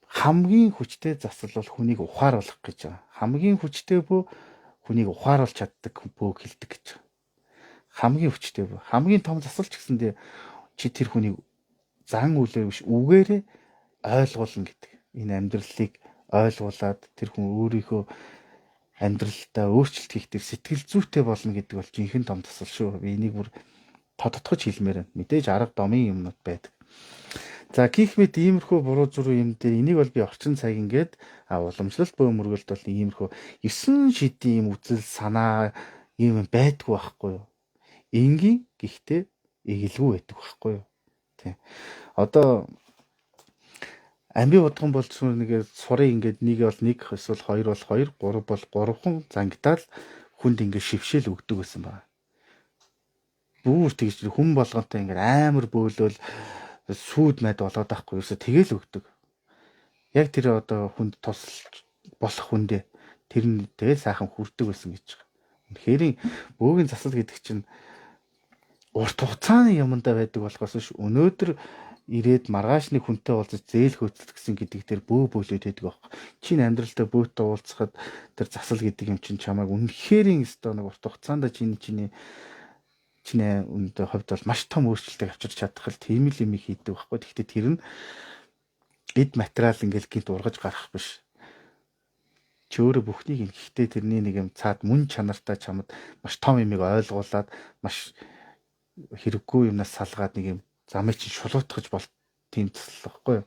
Хамгийн хүчтэй засал бол хүнийг ухааруулах гэж байгаа. Хамгийн хүчтэй хүнийг ухааруулж чаддаг бөөг хэлдэг гэж. Хамгийн хүчтэй бөө. Хамгийн том засалч гэсэндээ чи тэр хүнийг зан үйлээр биш үгээрээ ойлгуулна гэдэг. Энэ амьдралыг ойлгуулад тэр хүн өөрийнхөө амьдралдаа өөрчлөлт хийх тэр сэтгэл зүйтэй болно гэдэг бол жинхэнэ том тасал шүү. Би энийг бүр тодтогч хэлмээр байна. Мэдээж арга домын юмнууд байдаг. За гих мэд иймэрхүү буруу зуруу юм дээр энийг бол би орчин цаг ингээд уламжлалт буюу мөргөлд бол иймэрхүү 9 шидийн юм үзэл санаа юм байдгүй байхгүй юу. Энгийн гэхдээ эгэлгүй байдаг байхгүй юу. Тий. Одоо амби бодгон бол нэг сурыг ингээд нэг бол нэг эсвэл хоёр бол хоёр, гурав бол гурван зангидаад хүнд ингээд шившээл өгдөг гэсэн байна. Бүр тэгж хүн болгонтой ингээд амар бөөлөөл сүйд мэд болоод байхгүй юусо тэгэл өгдөг. Яг тэр одоо хүнд тусалж болох хүндээ тэр нь тэгэл сайхан хүрдэг байсан гэж байгаа. Тэгэхээр бөөгийн засал гэдэг чинь урт хугацааны юмдаа байдаг болохоос ш өнөөдөр ирээд маргааш нэг хүнтэй уулзаж зээл хөөцөлдсөн гэдэг тэр бөө бөөлөд байдаг байхгүй. Чиний амьдралдаа бөөтэй уулзахад тэр засал гэдэг юм чинь чамайг үнэхэрийн өстөө нэг урт хугацаанд чиний үнэтэй хувьд бол маш том өөрчлөлтийг авчирч чадах л тийм л юм хийдэг байхгүй. Гэхдээ тэр нь эд материал ингээл гинт ургаж гарах биш. Чи өөрөө бүхнийг гэхдээ тэрний нэг юм цаад мөн чанартай чамд маш том юмыг ойлгуулад маш хэрэггүй юмнаас салгаад нэг юм замыг чинь шулуутгаж бол тийм тасал байхгүй юу.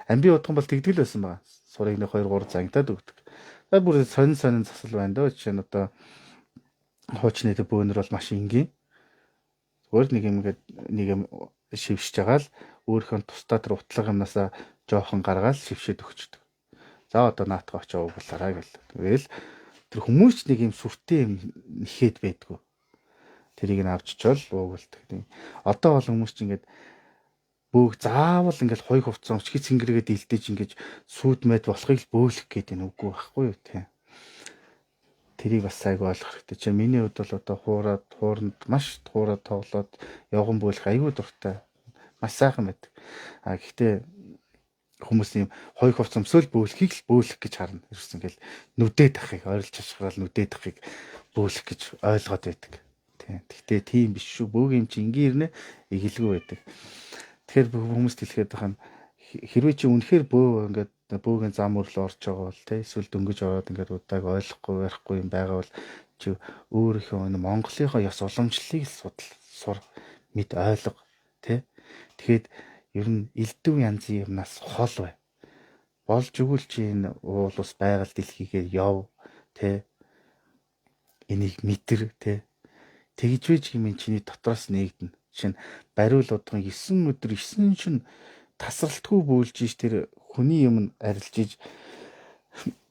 Амби бодхон бол тэгдэг л байсан байгаа. Сурыг нэг 2 3 зангидаад өгдөг. За бүр сонин засал байна дөө. Жишээ нь одоо хуучны бөөнөр бол маш энгийн. Өөр нэг юм шившиж байгаа л өөрийнхөө тусдаа тэр утлаг юмнасаа жоохон гаргаад шившээд өгчдөг. За одоо наатах очоо ууглаарай гэл. Тэгэл тэр хүмүүс ч нэг юм сүртэй юм нэхэд байдгүй. Тэрийг нь авчичвал уугалдаг. Одоо бол хүмүүс ч ингээд бөөг заавал ингээд хой хувцас омч хит цэнгэргээд илдэж ингээд сүйд мэд болохыг л бөөлөх гээд энэ үгүй байхгүй юу тий. Тэрийг бас айгүй ойлгох хэрэгтэй. Чи миний хувьд бол одоо хууранд маш хуураад тоглоод явган бөөлөх айгүй дуртай. Маш сайхан байдаг. Гэхдээ хүмүүс юм хой хувцас өмсөөл бөөлөхийг л бөөлөх гэж харна. Ерөөс ингээд нүдээд ахыг ойрлж хашгирал нүдээд ахыг бөөлөх гэж ойлгоод байдаг. Гэхдээ тийм биш шүү. Бөөгийн чи ингийн ирнэ эгэлгүй байдаг. Тэгэхээр хүмүүст хэлэхэд байгаа нь хэрвээ чи үнэхээр ингээд бөөгийн зам өрлө орж байгаа бол эсвэл дөнгөж ороод ингээд удааг ойлгохгүй ярихгүй юм байгаа бол чи өөрийнхөө энэ Монголынхоо ёс уламжлалыг сур мэд ойлго тий. Тэгэхэд ер нь элдв янзын юмнаас хол бай. Болж өгвөл чи энэ уул ус байгаль дэлхийгээр яв тий. Энийг мэдэр тий. Тэгж вэж юм чиний дотроос нэгдэнэ. Жишээ нь бариул удган 9 өдөр 9 шин тасралтгүй бөөлж иж тэр хүний юм арилж иж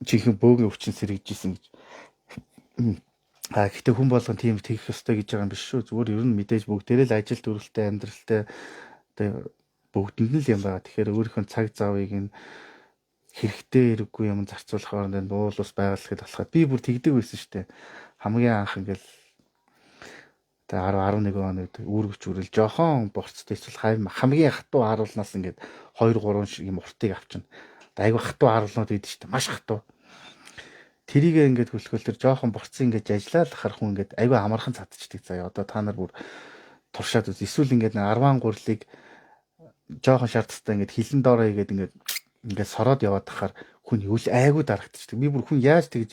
чихэн бөөгийн өвчин сэргижсэн гэж. Гэхдээ хүн болгон тийм тэгэх ёстой гэж байгаа юм биш шүү. Зүгээр ер нь мэдээж бүгдээрээ л ажил төрөлтэй амьдралтай одоо бүгдэнд нь л юм байгаа. Тэгэхээр өөрийнхөө цаг завыг нь хэрэгтэй хэрэггүй юм зарцуулахаар энэ уул ус байгалахыг болохоо би бүр тэгдэг байсан шүү дээ. Хамгийн анх ингээл тэгээ 10 11 онод үүрэгч үрэл жоохон борцтой эсвэл хамгийн хатуу харуулнаас ингээд 2 3 юм уртыг авчна. Айгу хатуу харуулнууд байдаг шүү дээ. Маш хатуу. Тэрийг ингээд хөлхөл тэр жоохон борцсон ингээд ажиллаад ахаар хүн ингээд айгу амархан цадчихдаг заяа. Одоо та нар бүр туршаад үз. Эсвэл ингээд 10 гурлыг жоохон шаардтай ингээд хилэн доороо игээд ингээд сороод яваад ахаар хүн юу л айгу дарагдчихдаг. Би бүр хүн яаж тэгж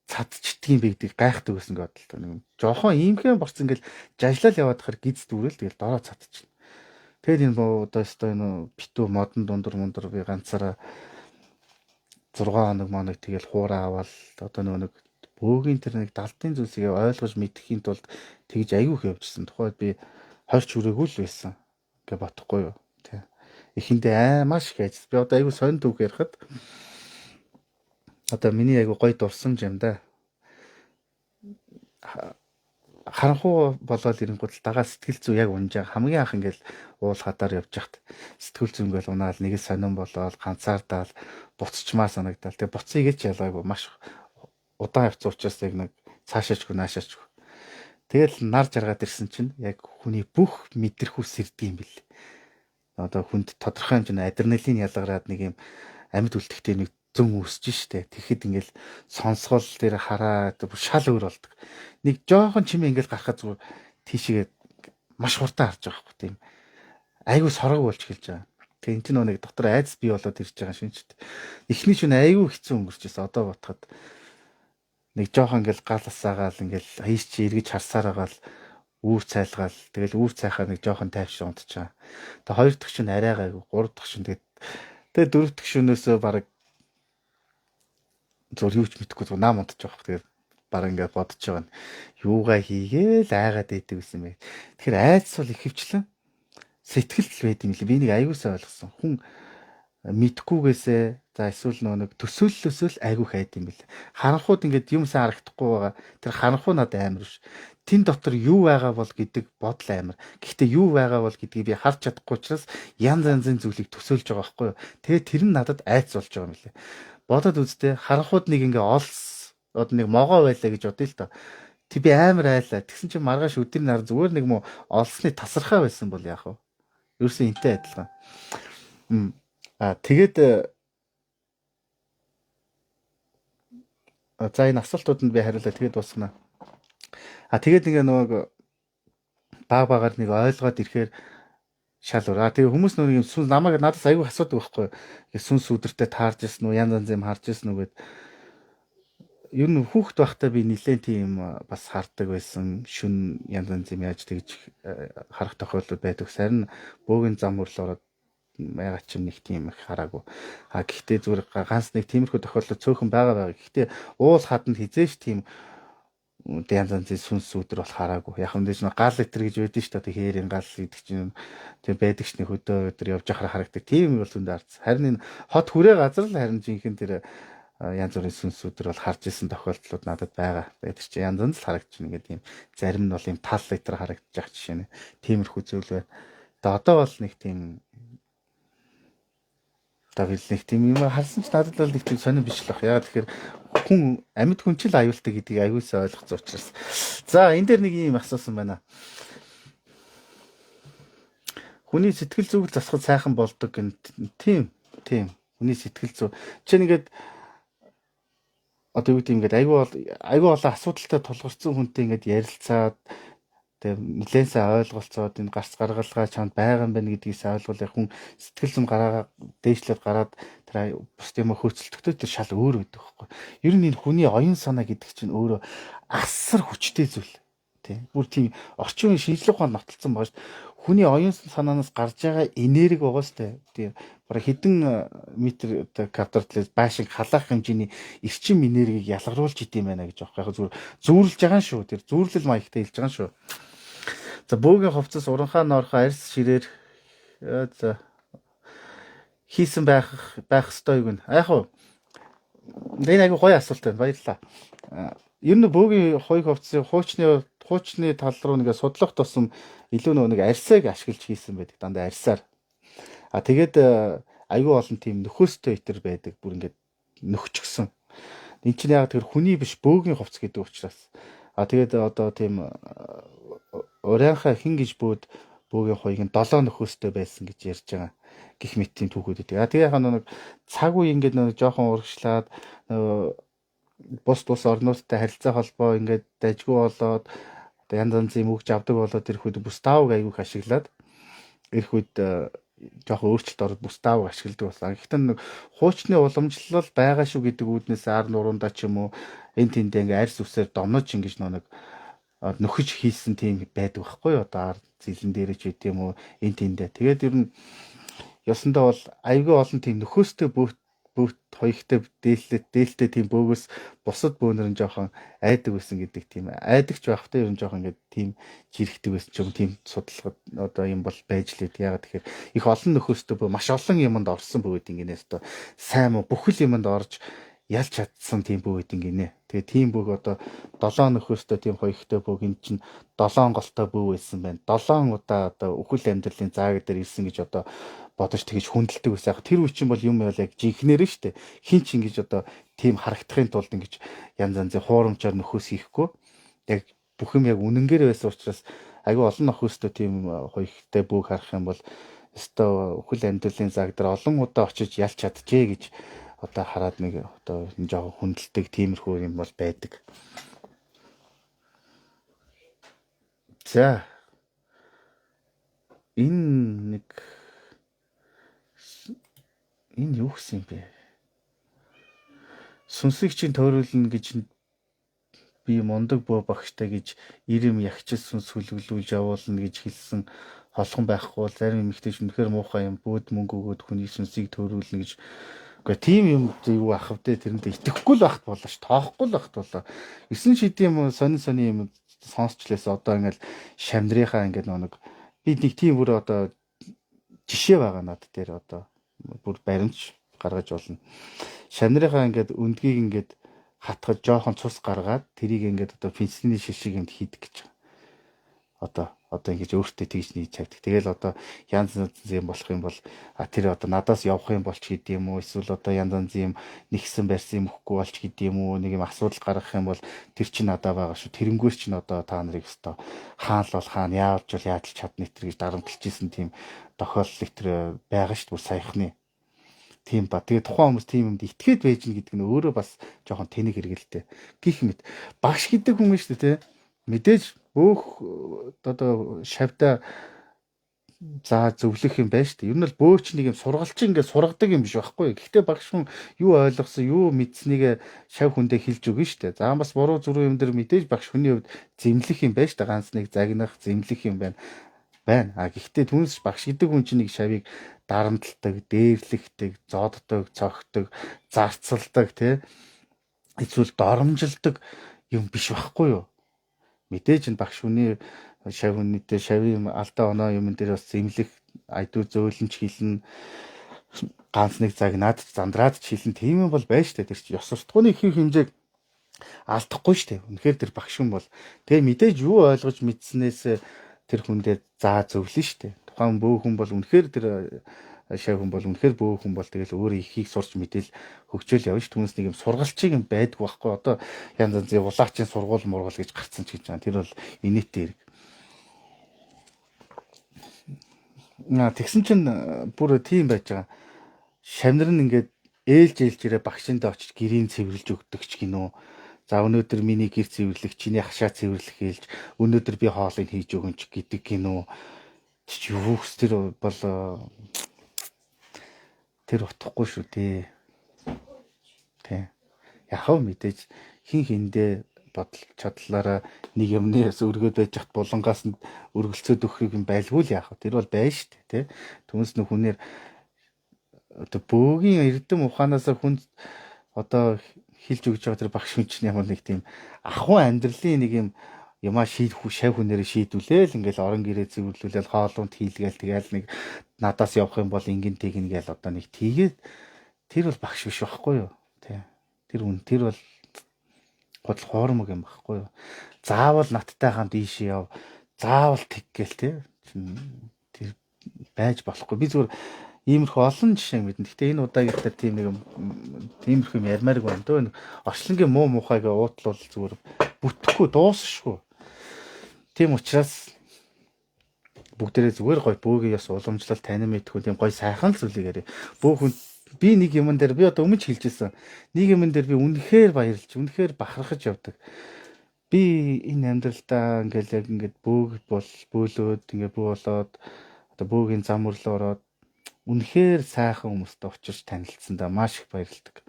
цадчдгийг юм бэ гэдгийг гайхдаг гэсэн гээд л нэг жоохон иймхэн борц ингээл жажлал яваад хахаар гиз дүүрэл тэгэл дороо цадчихна. Тэгэл энэ одоо өстой энэ битүү модон дундуур би ганцаараа 6 хоног тэгэл хуураа аваад одоо нэг бөөгийн тэр нэг далдын зүйлсийг ойлгож мэдхийн тулд тэгж аягүй явжсэн. Тухайд би хорч үрээгүй л байсан гэж бодохгүй юу. Тий. Эхэндээ маш их ажил. Би одоо аягүй сонь түүх ярихад одоо миний айгу гоё дурсамж юм да. Харанхуу болоод ирэнгүүт дагаа сэтгэл зүй яг унжаа. Хамгийн анх ингээл уул хадаар явж хахад сэтгэл зүй ингээл унаал нэг л сонирн болоод ганцаардаал буцчмаар санагдал. Тэгээ буцъя гэж ялгаагүй маш удаан явцсан учраас яг нэг цаашаачгүй наашаачгүй. Тэгэл нар жаргаад ирсэн чинь яг хүний бүх мэдрэхүй сэрдэг юм бэл. Одоо хүнд тодорхой хэмжээний адреналин ялгараад нэг юм амьд үлдэхтэй нэг зөн үсэж штэ. Тэгэхэд ингээл сонсгол дээр хараад шал өөр болдог. Нэг жоохон чимээ ингээл гарахад зүгээр тийшээ маш хурдан харж байгаа байхгүй тийм. Айгу сорог болж эхэлж байгаа. Тэгээ эн чинь нэг дотор айдас бий болоод ирж байгаа шинжтэй. Эхний шөнө айгу хэцүү өнгөрчөөс одоо бодоход нэг жоохон ингээл галасаагаал ингээл хаяж чи эргэж харсаар байгаа л үүр цайлгаал тэгэл үүр цайхаа нэг жоохон тайвшир унтчихаа. Тэгээ хоёр дахь шөнө арай гайгүй, гурав дахь шөнө тэгээ дөрөв дахь шөнөөсөө баг зур юу ч мэдэхгүй зур нам унтчих واخ. Тэгээд баг ингээд бодож байгаа нь юугаа хийгээл айгаад байдаг гэсэн бэ. Тэгэхээр айдас бол их хвчлэн сэтгэл байд юм лээ. Би нэг аюусаа ойлгосон. Хүн мэдхгүйгээсээ за эсвэл нэг төсөөллөөсөө л айгүйх айд юм бэл. Харанхууд ингээд юм сайн харагдахгүй байгаа. Тэр харанхуу надад амар биш. Тэн дотор юу байгаа бол гэдэг бодол амар. Гэхдээ юу байгаа бол гэдгийг би харж чадахгүй учраас янз янзын зүйлийг төсөөлж байгаа байхгүй юу. Тэгээд тэр нь надад айц болж байгаа юм лээ. Бодоод үзтээ харанхууд нэг ингээ олс одоо нэг могоо байлаа гэж бодъё л та. Тэг би амар айлаа. Тэгсэн чинь маргааш өдөр нар зүгээр нэг мө олсны тасархаа байсан бол яах вэ? Ерөөсөө энтэй адилхан. Тэгээд за энэ асуултууданд би хариулаа тэгээд дуусгана. Тэгээд ингээ нөгөө багаар нэг ойлгоод ирэхээр шалуур. Тэгээ хүмүүс нөгөө юм сүнс намайг надаас аягүй асуудаг байхгүй. Сүнс өдөртөө таарж ирсэн үү, янз янз юм харж ирсэн үү гэд. Ер нь хүүхэд байхдаа би нэлээд тийм бас хардаг байсан. Шүн янз янз юм яаж тэгж харах тохиолдол байдаг. Сарин бөөгийн зам хөрл ороод ягаад ч юм нэг тийм их хараагүй. Гэхдээ зүгээр ганц нэг тиймэрхүү тохиолдол цөөхөн байгаа. Гэхдээ уул хаданд хизээш тийм янз янзын сүнс өдр бол хараагүй. Яг юм дэжнэ гал литр гэж байдэн шүү дээ. Хээрийн гал гэдэг чинь тийм байдаг ч нэг хөдөө өдр явж ахаар харагдаг. Тийм бол түнд арц. Харин энэ хот хүрээ газар л харин жинхэнэ тэр янз бүрийн сүнс өдр бол харж исэн тохиолдлууд надад байгаа. Тэгээд чи янз янз л харагдчихна. Ингээд тийм зарим нь бол юм тал литр харагдаж байгаа жишээ нэ. Тиймэрхүү зүйл байна. Тэгээд одоо бол нэг тийм нэг тийм юм харсан ч надад бол нэг тийм сонирн биш л баг. Ягаад тэгэхээр хүн амьд хүн ч л аюултай гэдгийг аюулсаа ойлгоц учраас. За энэ дээр нэг юм асуусан байна. Хүний сэтгэл зүгэл засахад сайхан болдог гэн тийм хүний сэтгэл зүй. Жишээ нь ингээд одоо юу гэдэг ингээд айгүй олон асуудалтай тулгарсан хүнтэй ингээд ярилцаад тэгээ нэлээсээ ойлголцоод энэ гарц гаргалгаа чамд байгаа юм байна гэдгийгээс ойлгуулах хүн сэтгэл зүйн гараа дээшлээд гараад тэр бус юм хөөцөлтөхдөө тэр шал өөр байдаг байхгүй. Ер нь энэ хүний оюун санаа гэдэг чинь өөрөө асар хүчтэй зүйл. Тэ. Бүр тийм орчин үеийн шинжлэх ухаанд нотолсон байгаа шүү дээ. Хүний оюун санаанаас гарч байгаа энерги байгаа шүү дээ. Тийм бараг хэдэн метр квадрат байшин халаах хэмжээний эрчим энергийг ялгаруулж идэм байна гэж аахгүй. Яг зүүрлж байгаа шүү. Тэр зүүрлэл маягтай хэлж байгаа шүү. За бөөгийн хувцас уранхаа ноорхоо арьс ширээр за хийсэн байх ёстой юу гэнэ. Яг уу энэ айгу гоё асуулт байна. Баярлалаа. Ер нь бөөгийн хоёрын хувцсын хуучны тал руу нэгэ судлах тусам илүү нэг арьсыг ашиглаж хийсэн байдаг. Дандаа арьсаар. Тэгээд айгүй олон тийм нөхөөстэй итер байдаг. Бүр ингээд нөхчгсөн. Энд чинь яг тэр хүний биш бөөгийн хувцс гэдэг учраас. Тэгээд одоо тийм урайхаа хин гэж бөөгийн хоёрыг 7 нөхөөстэй байсан гэж ярьж байгаа. Гэх мэтийн түүхүүд үүдэг. Тэгээ яг нэг цаг үе ингээд нэг жоохон урагшлаад бус орнуудтай харилцаа холбоо ингээд дажгүй болоод янз янзын мөгж авдаг болоод ирэх үед Буставыг аягүй ашиглаад ирэх үед жоохон өөрчлөлт ороод Буставыг ашигладаг болсон. Гэхдээ нэг хуучны уламжлал байгаа шүү гэдэг үүднээс ар нуруундаа ч юм уу энэ тэндээ ингээд арьс үсээр домнож ингэж нэг нөхөж хийсэн тийм байдаг байхгүй юу? Одоо ард зилэн дээр ч үт юм уу энэ тэндээ. Тэгээд ер нь ёсондоо бол аягүй олон тийм нөхөөстэй бүгд хоёртой дээлтэй тийм бөөгөөс бусад бөөнөр нь жоохон айдаг байсан гэдэг тийм айдагч байхдаа ер нь жоохон ингээд тийм жирэгдэг байсан ч юм тийм судалгаа одоо юм бол байж лээд. Ягаад тэгэхээр их олон нөхөөстэй маш олон юмд орсон бөгөөд ингэнээс одоо сайн муу бүхэл юмд орж ялж чадсан тийм бөгөөд ингэнэ. Тэгээ тийм бөг одоо 7 нөхөөстэй тийм хоёртой бөг эн чинь 7 голтой бөв байсан байна. 7 удаа одоо үхэл амьдралын зааг дээр ирсэн гэж одоо бодож тэгж хүндэлдэг байсан. Тэр үе чинь бол юм бол яг жинхнээр нь штэ. Хин ч ингэж одоо тийм харагдахын тулд ингэж янз янзын хуурамчаар нөхөөс хийхгүй. Яг бүх юм яг үнэнгээр байсан учраас айгүй олон нөхөөстэй тийм хоёртой бөг харах юм бол өстой үхэл амьдралын зааг дээр олон удаа очиж ялч чадчихэ гэж одоо хараад нэг одоо жоохон хүндэлдэг тиймэрхүү юм бол байдаг. За энэ юу гэсэн юм бэ? Сүнсийг чинь тойруулна гэж би мундаг бөө багштай гэж ирэм ягчил сүнс хүлгэлүүлж явуулна гэж хэлсэн холхон байхгүй бол зарим эмэгтэйч үнэхээр муухай юм бөөд мөнгө өгөөд хүний сүнсийг тойруулна гэж. Гэхдээ тийм юм юу ах вэ? Тэрэндээ итгэхгүй л багт болоо ш, тоохгүй л багт болоо. 9 шидийн юм сони юм сонсчлээс одоо ингээл шамдрынхаа ингээд нэг би нэг тийм бүр одоо жишээ байгаа над дээр одоо бүр баримж гаргаж болно. Шамдрынхаа ингээд өндгийг ингээд хатгаж жоохон цус гаргаад тэрийг ингээд одоо пенсилины шишиг юмд хийдэг гэж байгаа. Одоо ингэж өөртөө тэгж нийж тавьдаг. Тэгэл одоо янз янзын юм болох юм бол тэр одоо надаас явах юм болч гэдэг юм уу? Эсвэл одоо янз янзын юм нэгсэн барьсан юм өгөхгүй болч гэдэг юм уу? Нэг юм асуудал гаргах юм бол тэр чинь надаа байгаа шүү. Тэрнгүүр чинь одоо та нарыг өстой хаал бол хаана яавч бол яадал чадна нэтэр гэж дарамтлажсэн тийм тохиолдол нэтэр байгаа шүү. Бүр саяхны тийм ба. Тэгээ тухайн хүмүүс тийм юмд итгээд байж гин гэдэг нь өөрөө бас жоохон тэнэг хэрэгэлтэй. Гэх мэт багш гэдэг хүн шүү дээ, тэ. Мэдээж өөх одоо шавьда за зөвлөх юм байна шүү дээ. Ер нь л бөөч нэг юм сургалчин ингээд сургадаг юм биш байхгүй. Гэхдээ багш хүн юу ойлгосон, юу мэдсэнийг шав хүндээ хэлж өгнө шүү дээ. За бас буруу зүрх юм дээр мэдээж багш хүний хувьд зэмлэх юм байна шүү дээ. Ганц нэг загнах, зэмлэх юм байна. Гэхдээ түнс багш гэдэг хүн чинь нэг шавийг дарамталдаг, дээрлэгдэг, зоддог, цогтдаг, зарцалдаг, тэ эсвэл доромжилдаг юм биш байхгүй юу? Мэдээж энэ багш хүний шав хүнийтэй шавийн алдаа оноо юм дээр бас зэмлэх, айдуу зөөлөнч хэлнэ, ганц нэг загнаад зандраад ч хэлнэ, тийм юм бол байна штэ. Тэр чинь ёс суртахууны их хэмжээг алдахгүй штэ. Үнэхээр тэр багш хүн бол тэгээ мэдээж юу ойлгож мэдснээс тэр хүн дээр заа зөвлөн штэ. Тухайн бөө хүн бол үнэхээр тэр шав хүн бол үнэхээр бөө хүн бол тэгэл өөр ихийг сурч мэдээл хөгжөөл явна ш. Түнс нэг юм сургалчиг юм байдг байхгүй. Одоо янз янзын улаачийн сургууль мургал гэж гарцсан ч гэж байна. Тэр бол инээтэй хэрэг. Тэгсэн чинь бүр тийм байж байгаа. Шавнар нь ингээд ээлж ирээ багшиндаа очиж гэрийн цэвэрлж өгдөг ч гинөө. За өнөөдөр миний гэр цэвэрлэх, чиний хашаа цэвэрлэх ээлж, өнөөдөр би хоолыг хийж өгөн ч гэдэг гинөө. Юу ч тэр бол тэр утахгүй шүү дээ. Тэ. Яхав мэдээж хин хиндэ бодол чадлаараа нэг юмнээс өргөд байж хат булангаас нь өргөлцөөд өгөх юм байлгүй л яах вэ? Тэр бол байна шүү дээ, тэ. Түнс нөх хүнээр одоо бөөгийн эрдэм ухаанаас хүн одоо хэлж өгч байгаа тэр багш хүн чинь ямар нэг тийм ахуй амьдралын нэг юм ямаа шав хүнээр шийдвүлээл ингээл орон гэрээ цэвэрлүүлээл хоолунд хийлгээл тэгэл нэг надаас явах юм бол ингэн тэгнэ гээл одоо нэг тийгээд тэр бол багш биш байхгүй юу? Тэ. Тэр бол гол хоормог юм багхгүй юу? Заавал надтай хамт ийшээ яв. Заавал тэг гээл тэ. Тэр байж болохгүй. Би зүгээр иймэрхүү олон жишээ мэднэ. Гэхдээ энэ удаагийн дээр тийм нэг тиймэрхүү юм ярмаарг байна дөө. Орчлонгийн муу мухайг уутлуул зүгээр бүтэхгүй дуусахгүй. Тийм учраас бүгдээрээ зүгээр гоё бөөгийн яс уламжлалт танин мэдхгүй тийм гоё сайхан л зүйлийг яриа. Бөөхөн би нэг юмн дээр би одоо өмнө ч хэлжсэн. Нэг юмн дээр би үнэхээр баярлж, үнэхээр бахархаж явдаг. Би энэ амьдралдаа ингээл яг ингээд бөөг бол бөөлөөд ингээд бөө болоод одоо бөөгийн зам өрлөө ороод үнэхээр сайхан хүмүүстэй очирч танилцсандаа маш их баярлдаг.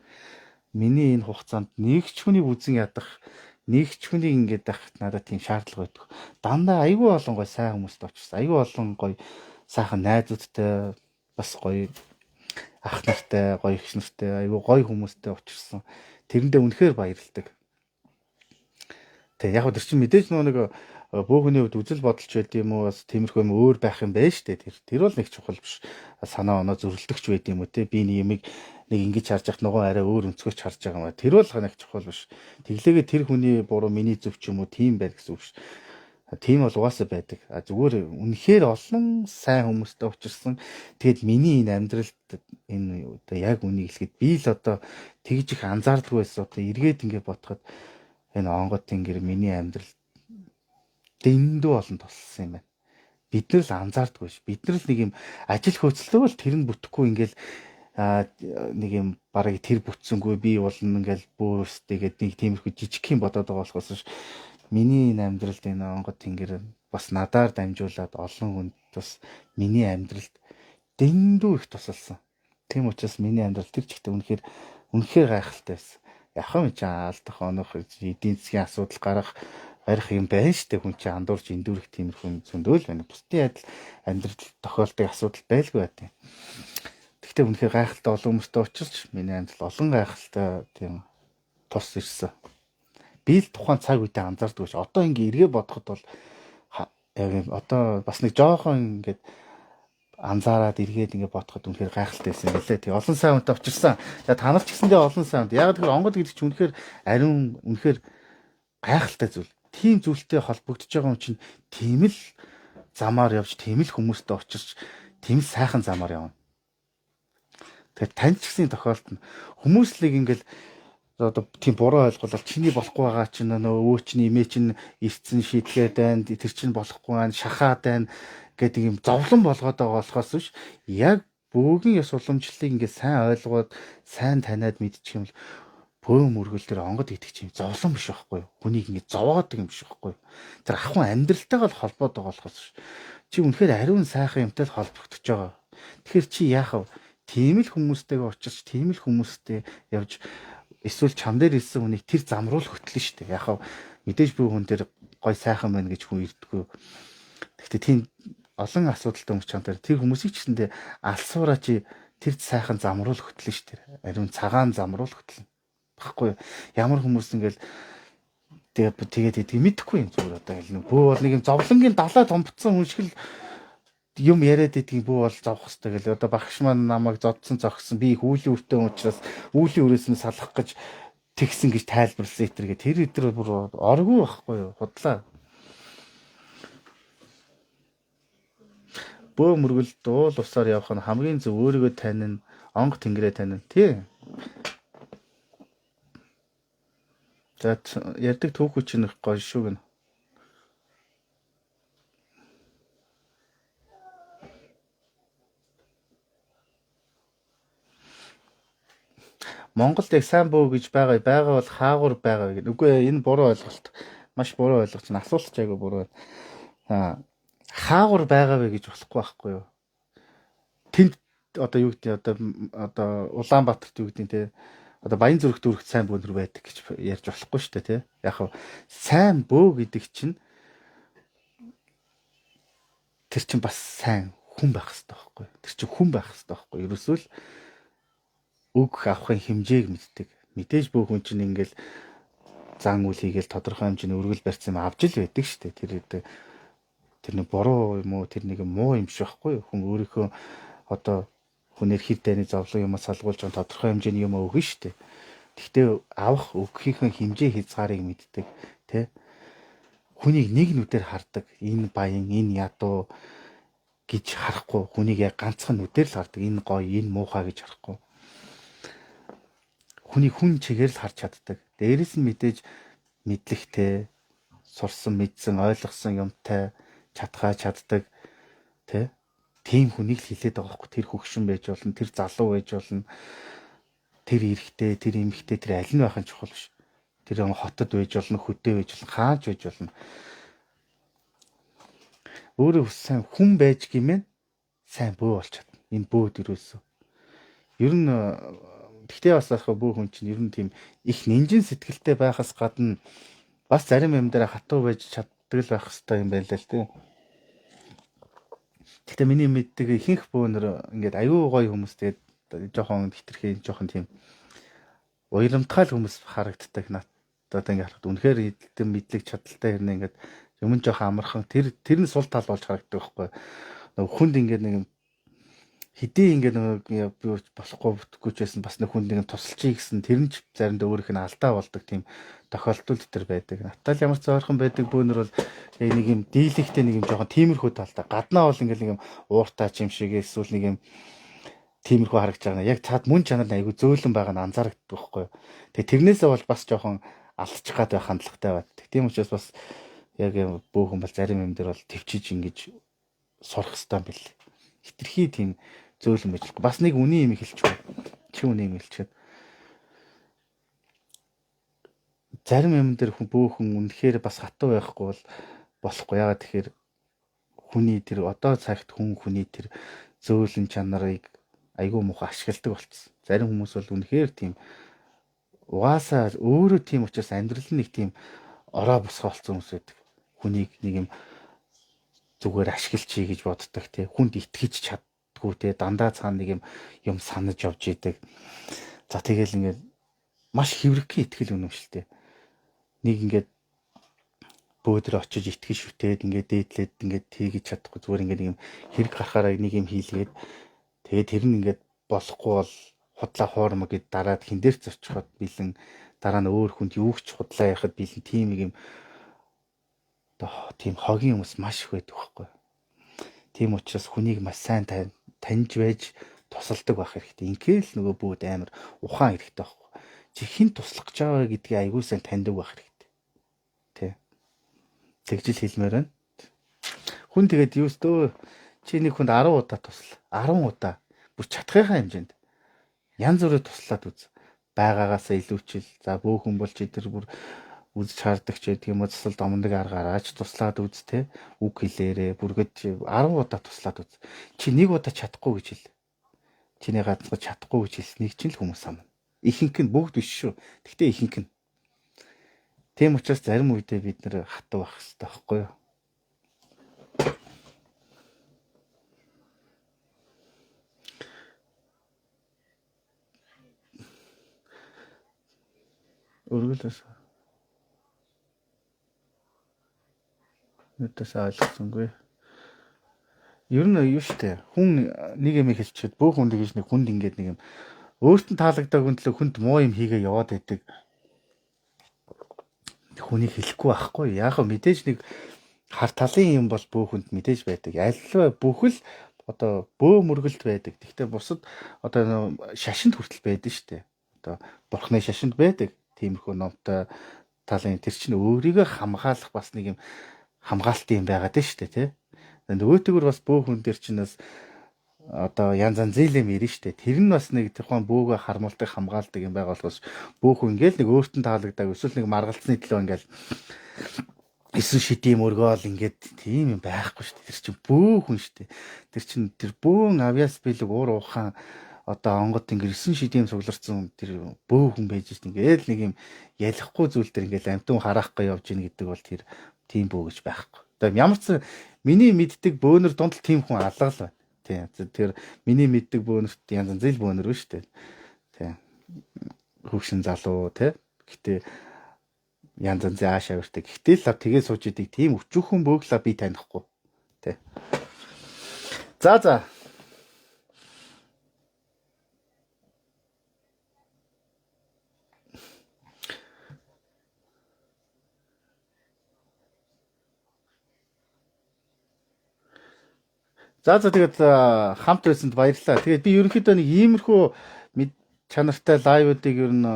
Миний энэ хугацаанд нэг ч хүнийг үзэн ядах, нэг ч хүнийг ингээд авах надад тийм шаардлага байдаг. Дандаа айгүй олон гой сайн хүмүүстэй очирсан. Айгүй олон гой сайхан найзуудтай бас гоё ах нартай, гоё эгч нартай, айгүй гоё хүмүүстэй очирсан. Тэрэндээ үнэхээр баярлдаг. Тэг яг тэр чинь мэдээж нэг бөөхний хувьд үзэл бодолч байд юм уу бас тиймэрхүү юм өөр байх юм байна штэ. Тэр бол нэг чухал биш. Санаа оноо зөрөлдөгч байд юм уу те. Би нэг юмыг нэг ингэж харж яхад нөгөө арай өөр өнцгөөч харж байгаа юм аа. Тэр бол нэг чухал биш. Тэглээгээ тэр хүний буруу миний зөв ч юм уу тийм байл гэсэн үг ш. Тийм бол угаасаа байдаг. Зүгээр үнэхээр олон сайн хүмүүстэй учирсан. Тэгэд миний энэ амьдралд энэ одоо яг үнийг хэлэхэд би л одоо тэгж их анзаардгүй байсан. Одоо эргээд ингэ бодоход энэ онготын гэр миний амьдрал дэндүү олон туссан юм байна. Бид нар л анзаардгүй ш. Бид нар л нэг юм ажил хөөцөлтөө л тэр нь бүтэхгүй ингээл нэг юм барыг тэр бүтсэнгүй би болно ингээл бөөстэйгээд нэг тиймэрхүү жижиг юм бодоод байгаа болохоос миний энэ амьдралд энэ онгод тэнгэр бас надаар дамжуулаад олон хүнд бас миний амьдралд дэндүү их тусалсан. Тийм учраас миний амьдрал тэр чигтээ үнэхээр гайхалтай байсан. Яхаа юм чи алдах онох эдийн засгийн асуудал гарах арих юм байна штэ хүн чи андуурч эндүрэх тиймэрхүү зөндөөл байна. Бусдын адил амьдрал тохиолдох асуудал байлгүй байт. Гэхдээ үнэхээр гайхалтай олон хүмүүстэй учирч миний амьдрал олон гайхалтай тийм тус ирсэн. Би л тухайн цаг үедээ анзаардаг ш. Одоо ингээ эргээ бодоход бол яг одоо бас нэг жоохон ингээд анзаараад эргээд ингээ бодоход үнэхээр гайхалтай байсан юм лээ. Тэг олон сайн хүнтэй учирсан. За та нар ч гэсэндээ олон сайн хүнд. Яг тэр онгод гэдэг чинь үнэхээр ариун үнэхээр гайхалтай зүйл. Тийм зүйлтэй холбогдож байгаа юм чинь тийм л замаар явж, тийм л хүмүүстэй учирч, тийм л сайхан замаар явна. Тэгэхээр тань ч гэсэн тохиолдолд хүмүүслийг ингээл одоо тийм буруу ойлголол чиний болохгүй байгаа чинь өвөө чинь эмээ чинь ирцэн шийдгээд байна, тэр чинь болохгүй байна, шахаад байна гэдэг юм зовлон болгоод байгаа болохоос биш яг бөөгийн ёс уламжлалыг ингээд сайн ойлгоод сайн таниад мэдчих юм л бөө мөргөл тэр онгод идэх чинь зовлон биш байхгүй юу? Хүнийг ингээд зовоодаг юм биш байхгүй юу? Тэр ахын амьдралтайгаа л холбоод байгаа болохоос биш. Чи үнэхээр ариун сайхан юмтай л холбогдож байгаа. Тэгэхээр чи яах вэ? Тийм л хүмүүстэйгээ уулзч, тийм л хүмүүстэй явж эсвэл чам дээр ирсэн хүнийг тэр зам руу л хөтлөн штэ. Яг мэдээж бүх хүн дээр гой сайхан байна гэж хүн ирдэггүй. Гэхдээ тийм олон асуудалтай хүмүүс чам дээр тэр хүмүүсийг ч гэсэндээ алсуураа чи тэр сайхан зам руу л хөтлөн штэ. Ариун цагаан зам руу л хөтлөн. Баггүй ямар хүмүүс ингээл тэгээд идэх мэдэхгүй юм зүгээр одоо ингээл бөө бол нэг юм зовлонгийн далаа томбцсон хүн шиг л юм яриад идэх бүү бол зовх хэрэгтэй гэл одоо багш маань намайг зодсон зогсон би их үүлийн үртэй учраас үүлийн үрээс нь салах гэж тэгсэн гэж тайлбарласан итэргээ тэр өдөр бүр оргүй байхгүй юу худлаа бөө мөргөл дуул усаар явах нь хамгийн зөв өөрийгөө танин онг тэнгэрээ танин тий за ярьдаг түүхүү чинь их гоё шүү гэнэ Монголд яг сайн бөө гэж байгаа бол хаагур байгаа гэдэг. Үгүй энэ буруу ойлголт. Маш буруу ойлголт чинь асуулт айгүй буруу. Хаагур байгаа вэ гэж болохгүй юу? Тэнд одоо юу гэдэг одоо Улаанбаатарт юу гэдэг те одоо Баян зүрхт дүрхт сайн бөөнөр байдаг гэж ярьж болохгүй шүү дээ те. Яг сайн бөө гэдэг чинь тэр чинь бас сайн хүн байх хэрэгтэй байхгүй юу? Тэр чинь хүн байх хэрэгтэй байхгүй юу? Ерөөсөө л үг авахын хэмжээг мэддэг. Мэдээж бүх хүн чинь ингээл зан үйл хийгээл тодорхой хэмжээний өргөл барьсан юм авч ил байдаг шүү дээ. Тэр нэг буруу юм уу тэр нэг муу юм биш байхгүй юу? Хүн өөрийнхөө одоо хүнээр хэр дайны зовлон юм салгуулж байгаа тодорхой хэмжээний юм өгнө шүү дээ. Гэхдээ авах өгөхийнхэн хэмжээ хязгаарыг мэддэг тий. Хүнийг нэг нүдээр хардаг. Энэ баян, энэ ядуу гэж харахгүй. Хүнийг яг ганцхан нүдээр л хардаг. Энэ гоё, энэ муухай гэж харахгүй. Хүний хүн чигээр л харж чаддаг. Дээрээс нь мэдээж мэдлэгтэй, сурсан, мэдсэн, ойлгосон юмтай чаддаг тий. Тийм хүнийг л хилээд байгаа хгүй. Тэр хөгшин байж болно, тэр залуу байж болно. Тэр эрэгтэй, тэр эмэгтэй, тэр аль нь байх нь чухал биш. Тэр хотод байж болно, хөдөө байж болно, хааж байж болно. Өөрөө сайн хүн байж гимээр сайн бөө болж чадна. Энэ бөөд юусоо. Ер нь тэгтээ бас яг бүх хүн чинь ер нь тийм их нинжин сэтгэлтэй байхаас гадна бас зарим юм дээр хатуу байж чаддаг л байх хэрэгтэй юм байна л л тийм. Тэгтээ миний мэддэг ихэнх бөөнөр ингээд аюу гоё хүмүүс тэгээд жоохон хитрхи жоохон тийм уярамтгал хүмүүс харагддаг надад ингээд харахад үнэхээр эдэлтэн мэдлэг чадaltaй хэрнээ ингээд юм жоохон амархан тэр нь сул тал болж харагддаг байхгүй. Хүнд ингээд нэг хэдий ингээд би болохгүй бүтэхгүй ч байсан бас нэг хүнд нэг тусалчих гэсэн тэр нь ч заримдаа өөрийнх нь алдаа болдог тийм тохиолдол төр байдаг. Натал ямар ч ойрхон байдаг бөөнөр бол яг нэг юм дийлэгтэй нэг юм жоохон тиймэрхүү талтай. Гаднаа бол ингээд нэг юм ууртаач юм шиг эсвэл нэг юм тиймэрхүү харагдаж байгаа. Яг цаад мөн чанар нь айгүй зөөлөн байгаа нь анзаардаг байхгүй. Тэгээ тэрнээсээ бол бас жоохон алдчих гад байх хандлагатай байна. Тийм учраас бас яг бөөхөн бол зарим юм дээр бол төвчиж ингэж сурах хэрэгтэй юм бэл. Хитрхи тийм зөөлөн байж болохгүй. Бас нэг үний юм хэлчихв. Чи үний юм хэлчихэд зарим юм дээр бөөхөн үнэхээр бас хатуу байхгүй бол болохгүй. Ягаад тэгэхээр хүний тэр одоо цагт хүний тэр зөөлөн чанарыг айгүй муухай ашигладаг болчихсон. Зарим хүмүүс бол үнэхээр тийм угаасаа өөрөө тийм учраас амьдрал нь нэг тийм ороо босгоо болсон хүмүүс байдаг. Хүнийг нэг юм зүгээр ашиглачий гэж боддог тий. Хүнд итгэж чаддгүй тий. Дандаа цаана нэг юм санаж явж идэг. За тэгэл ингээд маш хэврэгхэн итгэл үнэмшилтэй. Нэг ингээд бөөдөр очиж итгэж шүтээд ингээд дээдлээд ингээд хийгэж чадахгүй зүгээр ингээд нэг юм хэрэг гарахаараа нэг юм хийлгээд тэгээд тэр нь ингээд болохгүй бол худлаа хоормог гэд дараад хин дээр зорчиход билэн дараа нь өөр хүнд юу ч худлаа яхад билэн тийм юм тийм хогийн хүмүүс маш их байдаг байхгүй. Тийм учраас хүнийг маш сайн таньж байж тусалдаг байх хэрэгтэй. Ингээл нөгөө бүгд амар ухаан хэрэгтэй байхгүй. Чи хин туслах гэж байгаа гэдгийг айгүй сайн таньдаг байх хэрэгтэй. Тэ. Тэгжил хэлмээр байна. Хүн тэгээд юустөө чи нэг хүнд 10 удаа тусал. 10 удаа бүр чадхынхаа хэмжээнд янз бүрээр туслаад үз. Байгаагаасаа илүүчил. За бөөхөн бол чи тэр бүр үзэж хаардаг ч гэдэг юм уу засал домондог аргаараач туслаад үз те. Үг хэлээрээ бүргэд 10 удаа туслаад үз. Чи нэг удаа чадахгүй гэж хэл. Чиний ганцхан чадахгүй гэж хэлснийг чинь л хүмүүс амна. Ихэнх нь бүгд биш шүү. Гэхдээ ихэнх нь. Тийм учраас зарим үедээ бид нэр хатуу байх хэрэгтэй байхгүй юу? Өргөлөөс. Нүдээс ойлгосонгүй. Ер нь юу штэ. Хүн нэг юм хэлчихээд бүх хүнд гэж нэг хүнд ингээд нэг юм өөртөө таалагддаг хүндлээ хүнд муу юм хийгээ яваад байдаг. Хүнийг хэлэхгүй байхгүй. Яг хөө мэдээж нэг хар талын юм бол бөөхөнд мэдээж байдаг. Альва бүхэл одоо бөө мөргөлд байдаг. Гэхдээ бусад одоо шашинд хүртэл байдаг штэ. Одоо бурхны шашинд байдаг. Тиймэрхүү номтой талын тэр чинь өөрийгөө хамгаалах бас нэг юм хамгаалтын юм байгаад байна штэ тий. Нөгөөтэйгөр бас бөөхөн дээр чинь бас одоо янз янзын юм ирнэ штэ. Тэр нь бас нэг тухайн бөөгөө хармуулдаг хамгаалдаг юм байгаа болохоос бөөхөн ингээл нэг өөртөө таалагдаг эсвэл нэг маргалцсны төлөө ингээл 9 шидийн мөргөөл ингээд тийм юм байхгүй штэ. Тэр чинь бөөхөн штэ. Тэр чинь тэр бөөн авьяас бэлэг уур ухаан одоо онгод ингээд 9 шидийн цугларсан тэр бөөхөн байж штэ. Ингээл нэг юм ялахгүй зүйл дээр ингээл амтун хараахгүй явж ийн гэдэг бол тэр тийм бөө гэж байхгүй. Одоо ямар ч миний мэддэг бөөнөр дунд л тийм хүн алга л байна. Тэр миний мэддэг бөөнөрт янз янз л бөөнөр шүү дээ. Тийм. Хөвшин залуу тий. Гэтэ янз янзын ааш авиртай. Гэтэл л тэгээ сууж идэг тийм өчүүхэн бөөглөө би танихгүй. Тий. За. Тэгээд хамт байсанд баярлалаа. Тэгээд би ерөнхийдөө нэг иймэрхүү чанартай лайвуудыг ер нь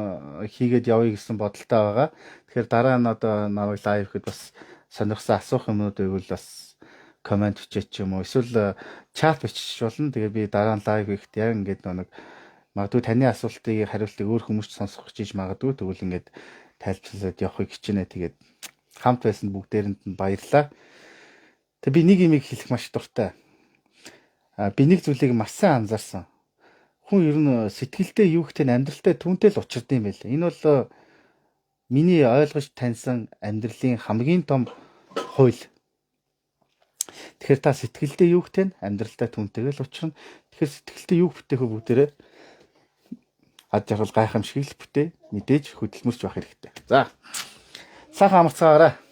хийгээд явъя гэсэн бодолтой байгаа. Тэгэхээр дараа нь одоо намайг лайв гэхэд бас сонирхсан асуух юмнууд байвал бас комент бичээч юм уу. Эсвэл чат бичиж болно. Тэгээд би дараа нь лайв хийхэд яг ингээд нэг магадгүй таны асуултыг хариултыг өөр хүмүүс сонсох гэж магадгүй. Тэгвэл ингээд тайлбарлаад явахыг хичээнэ. Тэгээд хамт байсанд бүгдээрэнд нь баярлалаа. Тэгээд би нэг юм хэлэх маш дуртай. Би нэг зүйлийг маш сайн анзаарсан. Хүн ер нь сэтгэлдээ юу гэхтэй амьдралтай түүнтэй л учирд юм байл. Энэ бол миний ойлгож таньсан амьдралын хамгийн том хууль. Тэгэхээр та сэтгэлдээ юу гэхтэй амьдралтай түүнтэйгээ л учирна. Тэгэхээр сэтгэлдээ юу бүтээх вэ бүгдээрээ ад жаргал гайхамшиг л бүтээ. Мэдээж хөдөлмөрч байх хэрэгтэй. За. Сайхан амарцгаарай.